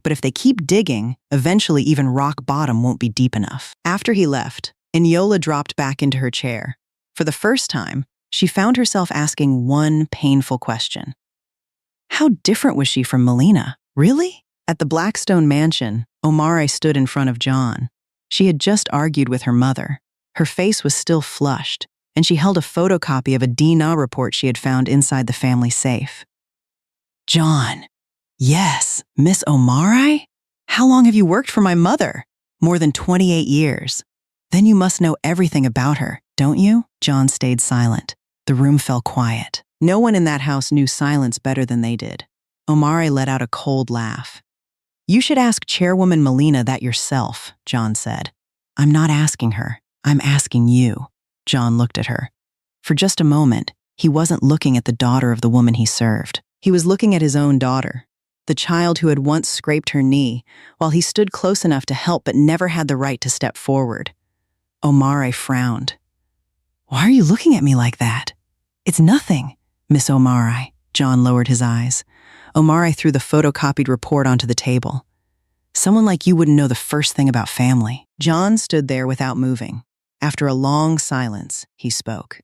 S1: But if they keep digging, eventually even rock bottom won't be deep enough. After he left, Eniola dropped back into her chair. For the first time, she found herself asking one painful question. How different was she from Melina? Really? At the Blackstone mansion, Omari stood in front of John. She had just argued with her mother. Her face was still flushed, and she held a photocopy of a DNA report she had found inside the family safe. John. Yes, Miss Omari? How long have you worked for my mother? More than 28 years. Then you must know everything about her, don't you? John stayed silent. The room fell quiet. No one in that house knew silence better than they did. Omari let out a cold laugh. You should ask Chairwoman Melina that yourself, John said. I'm not asking her. I'm asking you. John looked at her. For just a moment, he wasn't looking at the daughter of the woman he served. He was looking at his own daughter, the child who had once scraped her knee, while he stood close enough to help but never had the right to step forward. Omari frowned. Why are you looking at me like that? It's nothing, Miss Omari. John lowered his eyes. Omari threw the photocopied report onto the table. Someone like you wouldn't know the first thing about family. John stood there without moving. After a long silence, he spoke.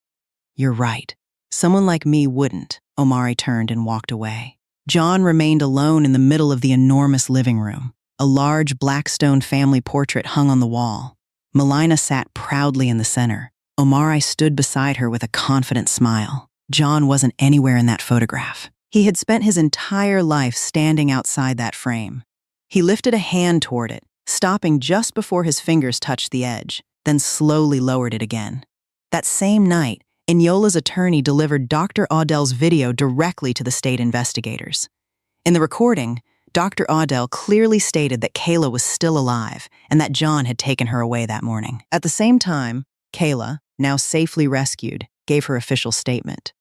S1: You're right. Someone like me wouldn't. Omari turned and walked away. John remained alone in the middle of the enormous living room. A large Blackstone family portrait hung on the wall. Melina sat proudly in the center. Omari stood beside her with a confident smile. John wasn't anywhere in that photograph. He had spent his entire life standing outside that frame. He lifted a hand toward it, stopping just before his fingers touched the edge, then slowly lowered it again. That same night, Eniola's attorney delivered Dr. Audell's video directly to the state investigators. In the recording, Dr. Audell clearly stated that Kayla was still alive and that John had taken her away that morning. At the same time, Kayla, now safely rescued, gave her official statement.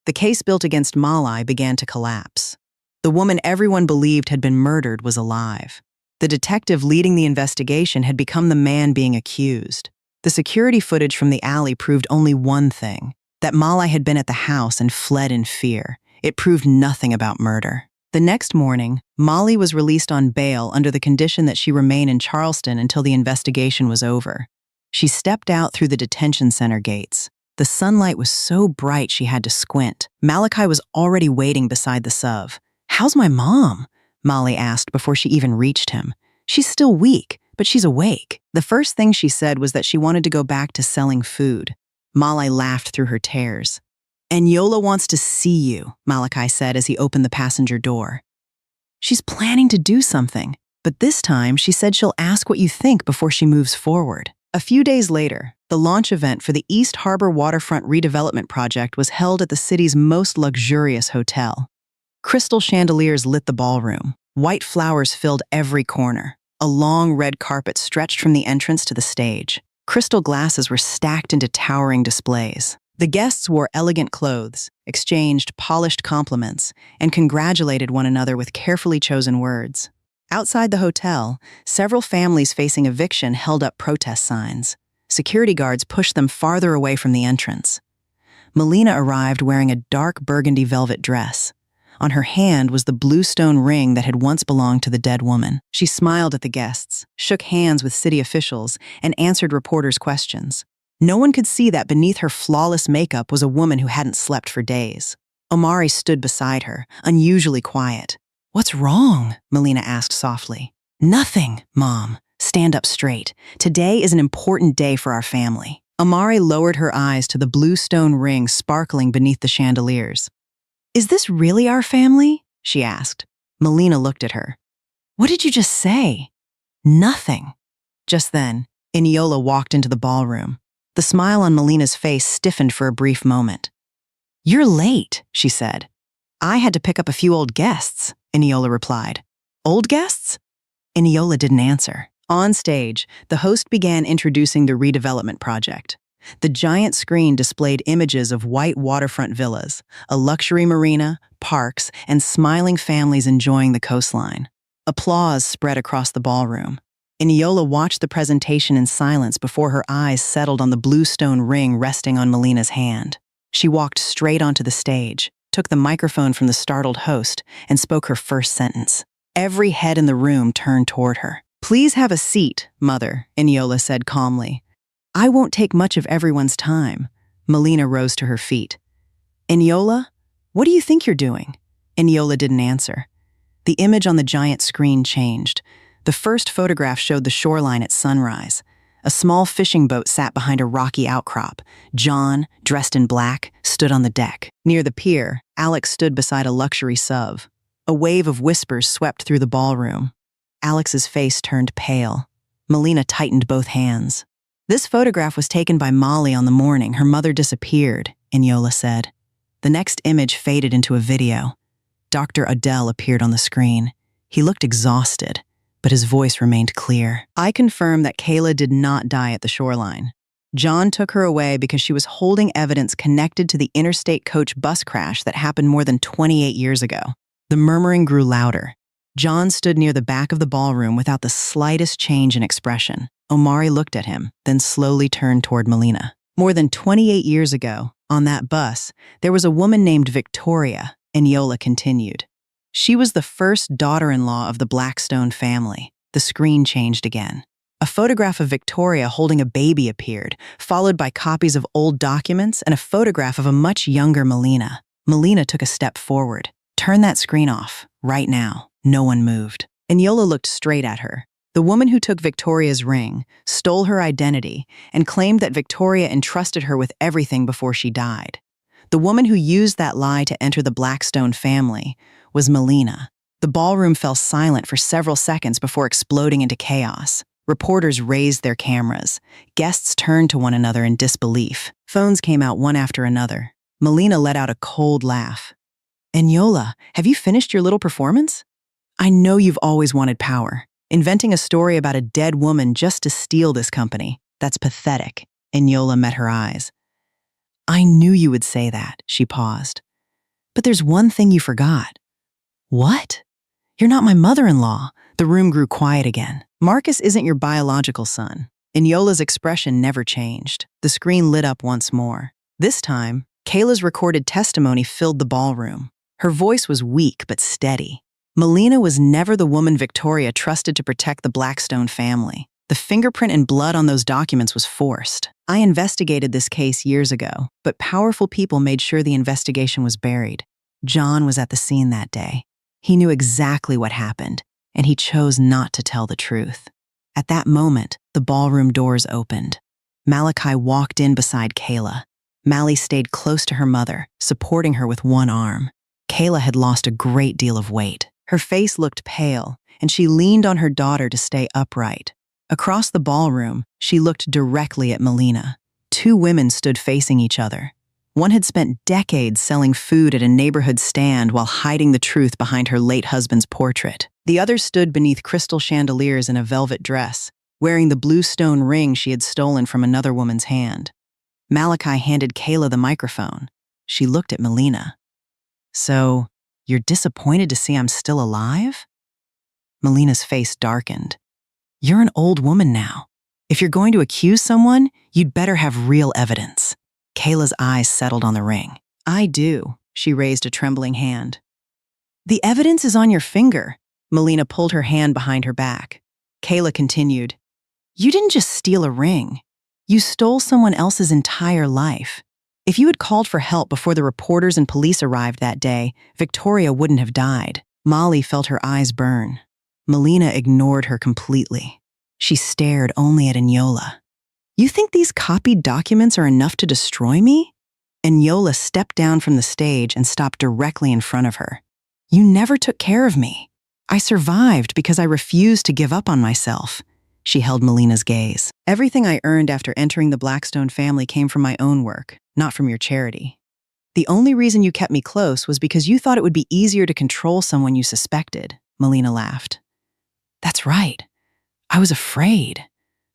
S1: The case built against Malai began to collapse. The woman everyone believed had been murdered was alive. The detective leading the investigation had become the man being accused. The security footage from the alley proved only one thing, that Malai had been at the house and fled in fear. It proved nothing about murder. The next morning, Molly was released on bail under the condition that she remain in Charleston until the investigation was over. She stepped out through the detention center gates. The sunlight was so bright she had to squint. Malachi was already waiting beside the SUV. How's my mom? Molly asked before she even reached him. She's still weak, but she's awake. The first thing she said was that she wanted to go back to selling food. Molly laughed through her tears. Eniola wants to see you, Malachi said as he opened the passenger door. She's planning to do something, but this time she said she'll ask what you think before she moves forward. A few days later, the launch event for the East Harbor Waterfront Redevelopment Project was held at the city's most luxurious hotel. Crystal chandeliers lit the ballroom. White flowers filled every corner. A long red carpet stretched from the entrance to the stage. Crystal glasses were stacked into towering displays. The guests wore elegant clothes, exchanged polished compliments, and congratulated one another with carefully chosen words. Outside the hotel, several families facing eviction held up protest signs. Security guards pushed them farther away from the entrance. Melina arrived wearing a dark burgundy velvet dress. On her hand was the blue stone ring that had once belonged to the dead woman. She smiled at the guests, shook hands with city officials, and answered reporters' questions. No one could see that beneath her flawless makeup was a woman who hadn't slept for days. Omari stood beside her, unusually quiet. "What's wrong?" Melina asked softly. "Nothing, Mom. Stand up straight. Today is an important day for our family." Omari lowered her eyes to the blue stone ring sparkling beneath the chandeliers. "Is this really our family?" she asked. Melina looked at her. "What did you just say?" "Nothing." Just then, Eniola walked into the ballroom. The smile on Melina's face stiffened for a brief moment. "You're late," she said. "I had to pick up a few old guests," Eniola replied. "Old guests?" Eniola didn't answer. On stage, the host began introducing the redevelopment project. The giant screen displayed images of white waterfront villas, a luxury marina, parks, and smiling families enjoying the coastline. Applause spread across the ballroom. Eniola watched the presentation in silence before her eyes settled on the blue stone ring resting on Melina's hand. She walked straight onto the stage, took the microphone from the startled host, and spoke her first sentence. Every head in the room turned toward her. "Please have a seat, Mother," Eniola said calmly. "I won't take much of everyone's time." Melina rose to her feet. "Eniola, what do you think you're doing?" Eniola didn't answer. The image on the giant screen changed. The first photograph showed the shoreline at sunrise. A small fishing boat sat behind a rocky outcrop. John, dressed in black, stood on the deck. Near the pier, Alex stood beside a luxury sub. A wave of whispers swept through the ballroom. Alex's face turned pale. Melina tightened both hands. "This photograph was taken by Molly on the morning her mother disappeared," Eniola said. The next image faded into a video. Dr. Odell appeared on the screen. He looked exhausted, but his voice remained clear. "I confirm that Kayla did not die at the shoreline. John took her away because she was holding evidence connected to the interstate coach bus crash that happened more than 28 years ago." The murmuring grew louder. John stood near the back of the ballroom without the slightest change in expression. Omari looked at him, then slowly turned toward Melina. "More than 28 years ago, on that bus, there was a woman named Victoria," Eniola continued. "She was the first daughter-in-law of the Blackstone family." The screen changed again. A photograph of Victoria holding a baby appeared, followed by copies of old documents and a photograph of a much younger Melina. Melina took a step forward. "Turn that screen off, right now." No one moved. Eniola looked straight at her. The woman who took Victoria's ring, stole her identity, and claimed that Victoria entrusted her with everything before she died. The woman who used that lie to enter the Blackstone family was Melina. The ballroom fell silent for several seconds before exploding into chaos. Reporters raised their cameras. Guests turned to one another in disbelief. Phones came out one after another. Melina let out a cold laugh. "Eniola, have you finished your little performance? I know you've always wanted power. Inventing a story about a dead woman just to steal this company. That's pathetic." Eniola met her eyes. "I knew you would say that," she paused. "But there's one thing you forgot." "What?" "You're not my mother-in-law." The room grew quiet again. "Marcus isn't your biological son." Eniola's expression never changed. The screen lit up once more. This time, Kayla's recorded testimony filled the ballroom. Her voice was weak but steady. Melina was never the woman Victoria trusted to protect the Blackstone family. The fingerprint and blood on those documents was forced. "I investigated this case years ago, but powerful people made sure the investigation was buried. John was at the scene that day. He knew exactly what happened, and he chose not to tell the truth." At that moment, the ballroom doors opened. Malachi walked in beside Kayla. Mally stayed close to her mother, supporting her with one arm. Kayla had lost a great deal of weight. Her face looked pale, and she leaned on her daughter to stay upright. Across the ballroom, she looked directly at Melina. Two women stood facing each other. One had spent decades selling food at a neighborhood stand while hiding the truth behind her late husband's portrait. The other stood beneath crystal chandeliers in a velvet dress, wearing the blue stone ring she had stolen from another woman's hand. Malachi handed Kayla the microphone. She looked at Melina. "So, you're disappointed to see I'm still alive?" Melina's face darkened. "You're an old woman now. If you're going to accuse someone, you'd better have real evidence." Kayla's eyes settled on the ring. "I do," she raised a trembling hand. "The evidence is on your finger." Melina pulled her hand behind her back. Kayla continued, "You didn't just steal a ring. You stole someone else's entire life. If you had called for help before the reporters and police arrived that day, Victoria wouldn't have died." Molly felt her eyes burn. Melina ignored her completely. She stared only at Eniola. "You think these copied documents are enough to destroy me?" Eniola stepped down from the stage and stopped directly in front of her. "You never took care of me. I survived because I refused to give up on myself." She held Melina's gaze. "Everything I earned after entering the Blackstone family came from my own work, not from your charity. The only reason you kept me close was because you thought it would be easier to control someone you suspected." Melina laughed. "That's right. I was afraid.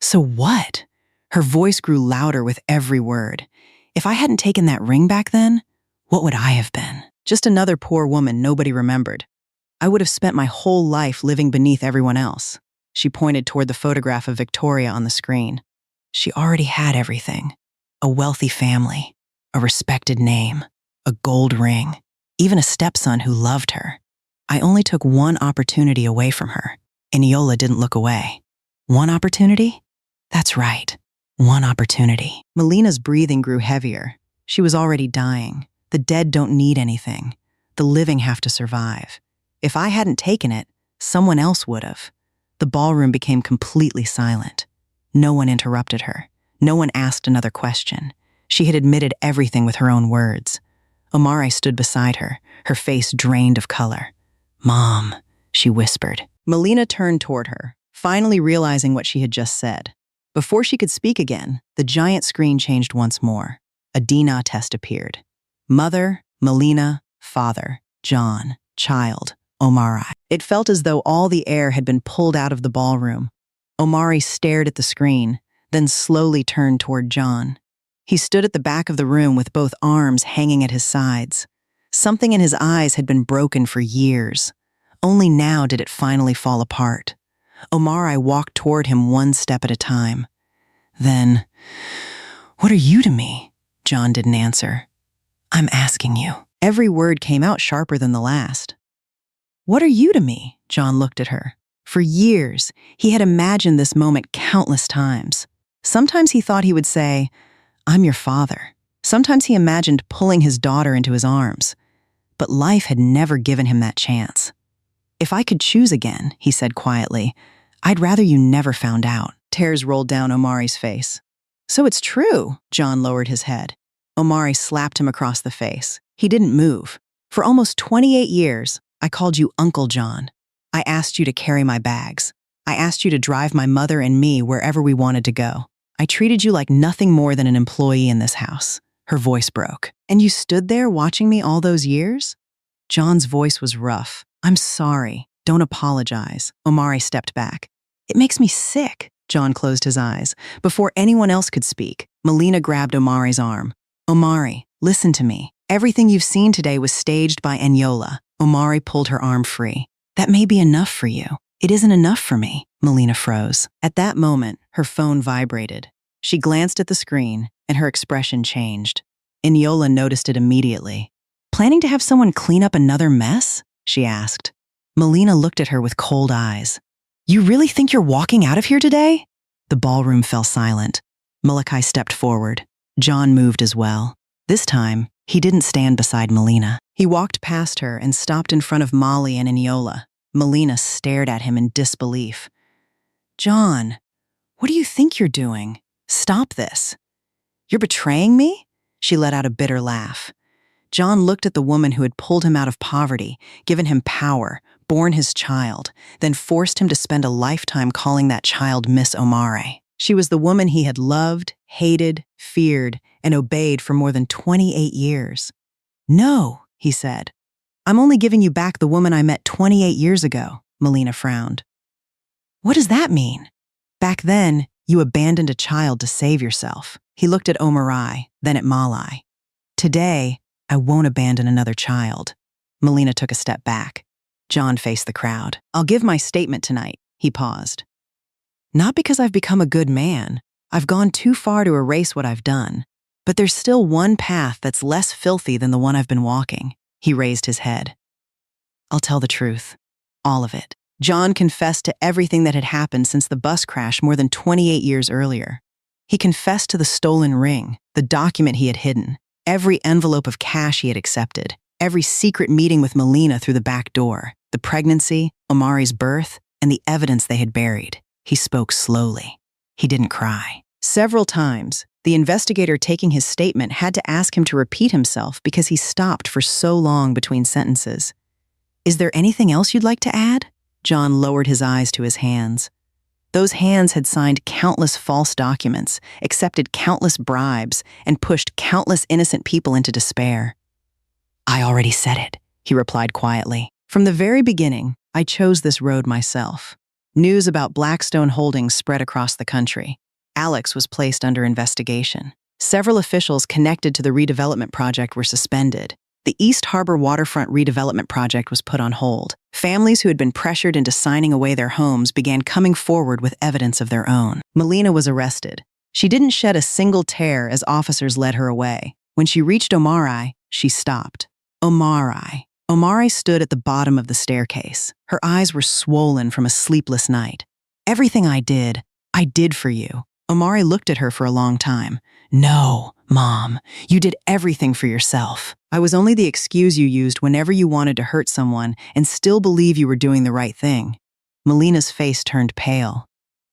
S1: So what?" Her voice grew louder with every word. "If I hadn't taken that ring back then, what would I have been? Just another poor woman nobody remembered. I would have spent my whole life living beneath everyone else." She pointed toward the photograph of Victoria on the screen. She already had everything. A wealthy family, a respected name, a gold ring, even a stepson who loved her. I only took one opportunity away from her. Eniola didn't look away. "One opportunity? That's right. One opportunity." Melina's breathing grew heavier. She was already dying. The dead don't need anything. The living have to survive. If I hadn't taken it, someone else would have. The ballroom became completely silent. No one interrupted her. No one asked another question. She had admitted everything with her own words. Omari stood beside her, her face drained of color. "Mom," she whispered. Melina turned toward her, finally realizing what she had just said. Before she could speak again, the giant screen changed once more. A DNA test appeared. Mother, Melina, father, John, child, Omari. It felt as though all the air had been pulled out of the ballroom. Omari stared at the screen, then slowly turned toward John. He stood at the back of the room with both arms hanging at his sides. Something in his eyes had been broken for years. Only now did it finally fall apart. Omari walked toward him one step at a time. Then, "What are you to me?" John didn't answer. "I'm asking you." Every word came out sharper than the last. "What are you to me?" John looked at her. For years, he had imagined this moment countless times. Sometimes he thought he would say, "I'm your father." Sometimes he imagined pulling his daughter into his arms. But life had never given him that chance. "If I could choose again," he said quietly, "I'd rather you never found out." Tears rolled down Omari's face. "So it's true." John lowered his head. Omari slapped him across the face. He didn't move. "For almost 28 years, I called you Uncle John. I asked you to carry my bags. I asked you to drive my mother and me wherever we wanted to go. I treated you like nothing more than an employee in this house." Her voice broke. "And you stood there watching me all those years?" John's voice was rough. "I'm sorry. Don't apologize." Omari stepped back. "It makes me sick." John closed his eyes. Before anyone else could speak, Melina grabbed Omari's arm. "Omari, listen to me. Everything you've seen today was staged by Eniola." Omari pulled her arm free. "That may be enough for you. It isn't enough for me." Melina froze. At that moment, her phone vibrated. She glanced at the screen, and her expression changed. Eniola noticed it immediately. "Planning to have someone clean up another mess?" she asked. Melina looked at her with cold eyes. "You really think you're walking out of here today?" The ballroom fell silent. Malachi stepped forward. John moved as well. This time, he didn't stand beside Melina. He walked past her and stopped in front of Molly and Eniola. Melina stared at him in disbelief. "John, what do you think you're doing? Stop this." "You're betraying me?" She let out a bitter laugh. John looked at the woman who had pulled him out of poverty, given him power, borne his child, then forced him to spend a lifetime calling that child Miss Omari. She was the woman he had loved, hated, feared, and obeyed for more than 28 years. "No," he said. "I'm only giving you back the woman I met 28 years ago." Melina frowned. "What does that mean?" "Back then, you abandoned a child to save yourself. He looked at Omarai, then at Malai. Today, I won't abandon another child. Melina took a step back. John faced the crowd. I'll give my statement tonight, he paused. Not because I've become a good man. I've gone too far to erase what I've done. But there's still one path that's less filthy than the one I've been walking. He raised his head. I'll tell the truth. All of it. John confessed to everything that had happened since the bus crash more than 28 years earlier. He confessed to the stolen ring, the document he had hidden, every envelope of cash he had accepted, every secret meeting with Melina through the back door, the pregnancy, Omari's birth, and the evidence they had buried. He spoke slowly. He didn't cry. Several times, the investigator taking his statement had to ask him to repeat himself because he stopped for so long between sentences. Is there anything else you'd like to add? John lowered his eyes to his hands. Those hands had signed countless false documents, accepted countless bribes, and pushed countless innocent people into despair. I already said it, he replied quietly. From the very beginning, I chose this road myself. News about Blackstone Holdings spread across the country. Alex was placed under investigation. Several officials connected to the redevelopment project were suspended. The East Harbor waterfront redevelopment project was put on hold. Families who had been pressured into signing away their homes began coming forward with evidence of their own. Melina was arrested. She didn't shed a single tear as officers led her away. When she reached Omari, she stopped. Omari stood at the bottom of the staircase. Her eyes were swollen from a sleepless night. Everything I did for you. Omari looked at her for a long time. No, Mom, you did everything for yourself. I was only the excuse you used whenever you wanted to hurt someone and still believe you were doing the right thing. Melina's face turned pale.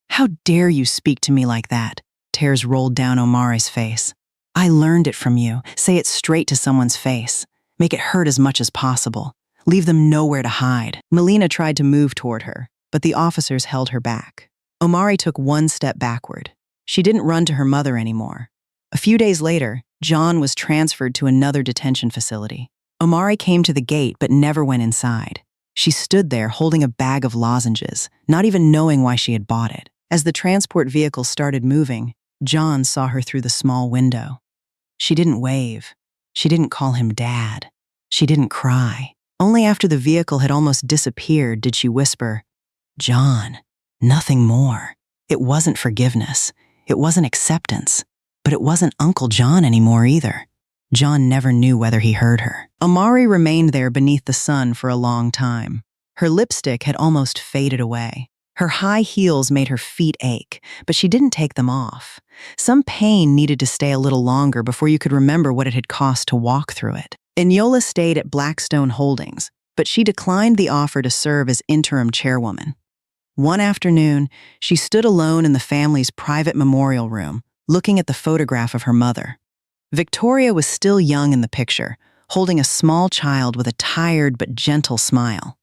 S1: How dare you speak to me like that? Tears rolled down Omari's face. I learned it from you. Say it straight to someone's face. Make it hurt as much as possible. Leave them nowhere to hide. Melina tried to move toward her, but the officers held her back. Omari took one step backward. She didn't run to her mother anymore. A few days later, John was transferred to another detention facility. Omari came to the gate but never went inside. She stood there holding a bag of lozenges, not even knowing why she had bought it. As the transport vehicle started moving, John saw her through the small window. She didn't wave. She didn't call him Dad. She didn't cry. Only after the vehicle had almost disappeared did she whisper, John, nothing more. It wasn't forgiveness. It wasn't acceptance. But it wasn't Uncle John anymore either. John never knew whether he heard her. Omari remained there beneath the sun for a long time. Her lipstick had almost faded away. Her high heels made her feet ache, but she didn't take them off. Some pain needed to stay a little longer before you could remember what it had cost to walk through it. Eniola stayed at Blackstone Holdings, but she declined the offer to serve as interim chairwoman. One afternoon, she stood alone in the family's private memorial room, looking at the photograph of her mother. Victoria was still young in the picture, holding a small child with a tired but gentle smile.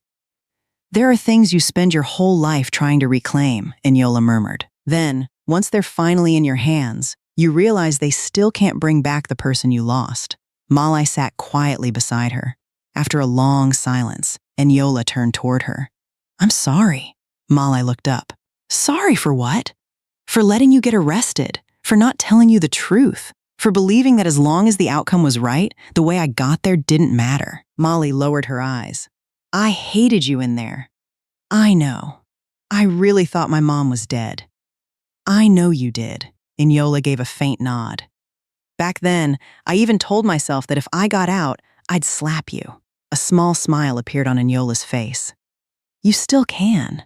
S1: There are things you spend your whole life trying to reclaim, Eniola murmured. Then, once they're finally in your hands, you realize they still can't bring back the person you lost. Malai sat quietly beside her. After a long silence, Eniola turned toward her. I'm sorry. Malai looked up. Sorry for what? For letting you get arrested. For not telling you the truth, for believing that as long as the outcome was right, the way I got there didn't matter. Molly lowered her eyes. I hated you in there. I know. I really thought my mom was dead. I know you did. Eniola gave a faint nod. Back then, I even told myself that if I got out, I'd slap you. A small smile appeared on Eniola's face. You still can.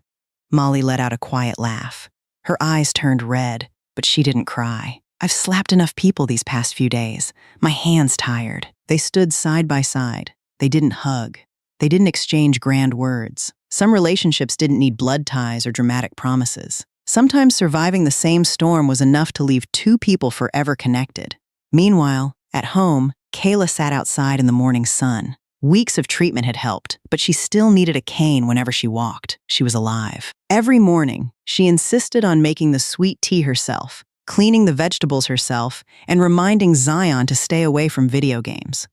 S1: Molly let out a quiet laugh. Her eyes turned red, but she didn't cry. I've slapped enough people these past few days. My hand's tired. They stood side by side. They didn't hug. They didn't exchange grand words. Some relationships didn't need blood ties or dramatic promises. Sometimes surviving the same storm was enough to leave two people forever connected. Meanwhile, at home, Kayla sat outside in the morning sun. Weeks of treatment had helped, but she still needed a cane whenever she walked. She was alive. Every morning, she insisted on making the sweet tea herself, cleaning the vegetables herself, and reminding Zion to stay away from video games.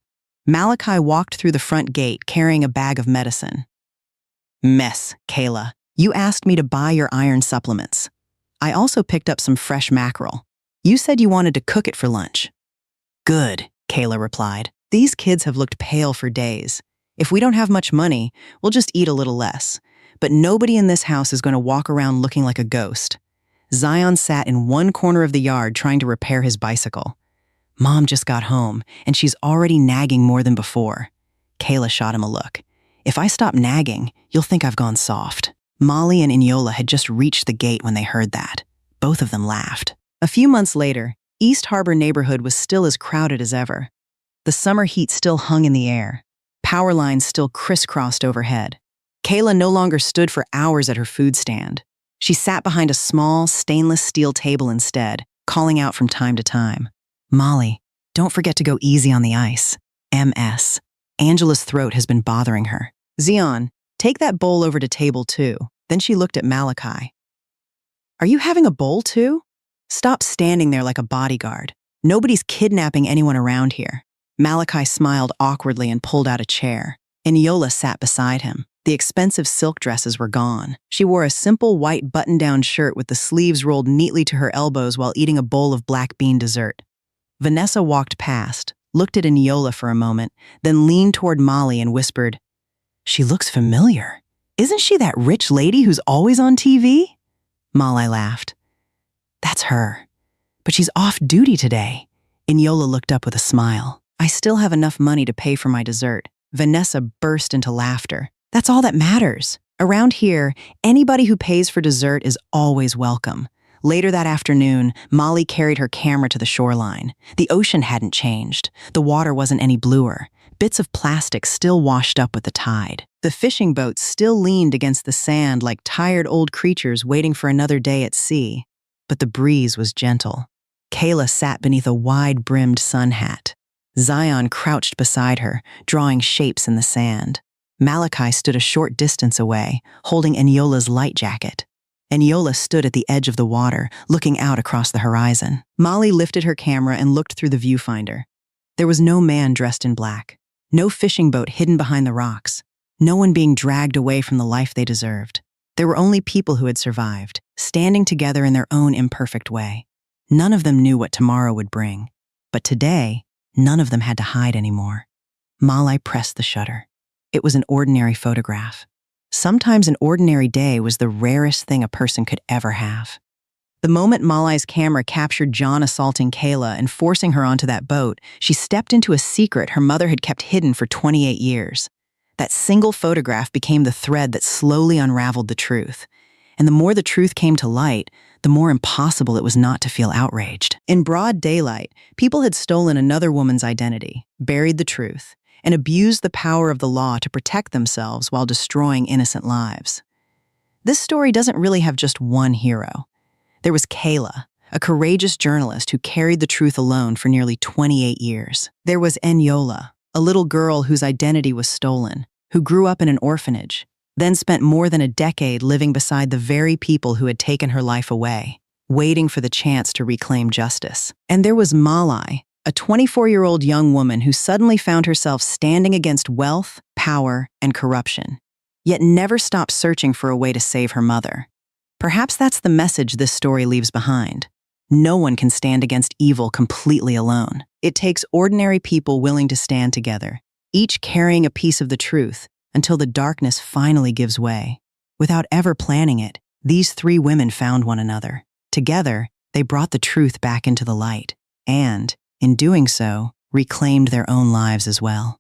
S1: Malachi walked through the front gate carrying a bag of medicine. Mess, Kayla. You asked me to buy your iron supplements. I also picked up some fresh mackerel. You said you wanted to cook it for lunch. Good, Kayla replied. These kids have looked pale for days. If we don't have much money, we'll just eat a little less. But nobody in this house is going to walk around looking like a ghost. Zion sat in one corner of the yard trying to repair his bicycle. Mom just got home, and she's already nagging more than before. Kayla shot him a look. If I stop nagging, you'll think I've gone soft. Molly and Inyola had just reached the gate when they heard that. Both of them laughed. A few months later, East Harbor neighborhood was still as crowded as ever. The summer heat still hung in the air. Power lines still crisscrossed overhead. Kayla no longer stood for hours at her food stand. She sat behind a small, stainless steel table instead, calling out from time to time. Molly, don't forget to go easy on the ice. MS. Angela's throat has been bothering her. Zion, take that bowl over to table 2. Then she looked at Malachi. Are you having a bowl too? Stop standing there like a bodyguard. Nobody's kidnapping anyone around here. Malachi smiled awkwardly and pulled out a chair. Inyola sat beside him. The expensive silk dresses were gone. She wore a simple white button-down shirt with the sleeves rolled neatly to her elbows while eating a bowl of black bean dessert. Vanessa walked past, looked at Inyola for a moment, then leaned toward Molly and whispered, She looks familiar. Isn't she that rich lady who's always on TV? Molly laughed. That's her. But she's off duty today. Inyola looked up with a smile. I still have enough money to pay for my dessert. Vanessa burst into laughter. That's all that matters. Around here, anybody who pays for dessert is always welcome. Later that afternoon, Molly carried her camera to the shoreline. The ocean hadn't changed. The water wasn't any bluer. Bits of plastic still washed up with the tide. The fishing boats still leaned against the sand like tired old creatures waiting for another day at sea. But the breeze was gentle. Kayla sat beneath a wide-brimmed sun hat. Zion crouched beside her, drawing shapes in the sand. Malachi stood a short distance away, holding Inyola's light jacket. Inyola stood at the edge of the water, looking out across the horizon. Molly lifted her camera and looked through the viewfinder. There was no man dressed in black, no fishing boat hidden behind the rocks, no one being dragged away from the life they deserved. There were only people who had survived, standing together in their own imperfect way. None of them knew what tomorrow would bring. But today, none of them had to hide anymore. Molly pressed the shutter. It was an ordinary photograph. Sometimes an ordinary day was the rarest thing a person could ever have. The moment Molly's camera captured John assaulting Kayla and forcing her onto that boat, she stepped into a secret her mother had kept hidden for 28 years. That single photograph became the thread that slowly unraveled the truth. And the more the truth came to light, the more impossible it was not to feel outraged. In broad daylight, people had stolen another woman's identity, buried the truth, and abused the power of the law to protect themselves while destroying innocent lives. This story doesn't really have just one hero. There was Kayla, a courageous journalist who carried the truth alone for nearly 28 years. There was Inyola, a little girl whose identity was stolen, who grew up in an orphanage, then spent more than a decade living beside the very people who had taken her life away, waiting for the chance to reclaim justice. And there was Molly, a 24-year-old young woman who suddenly found herself standing against wealth, power, and corruption, yet never stopped searching for a way to save her mother. Perhaps that's the message this story leaves behind. No one can stand against evil completely alone. It takes ordinary people willing to stand together, each carrying a piece of the truth, until the darkness finally gives way. Without ever planning it, these 3 women found one another. Together, they brought the truth back into the light, and, in doing so, reclaimed their own lives as well.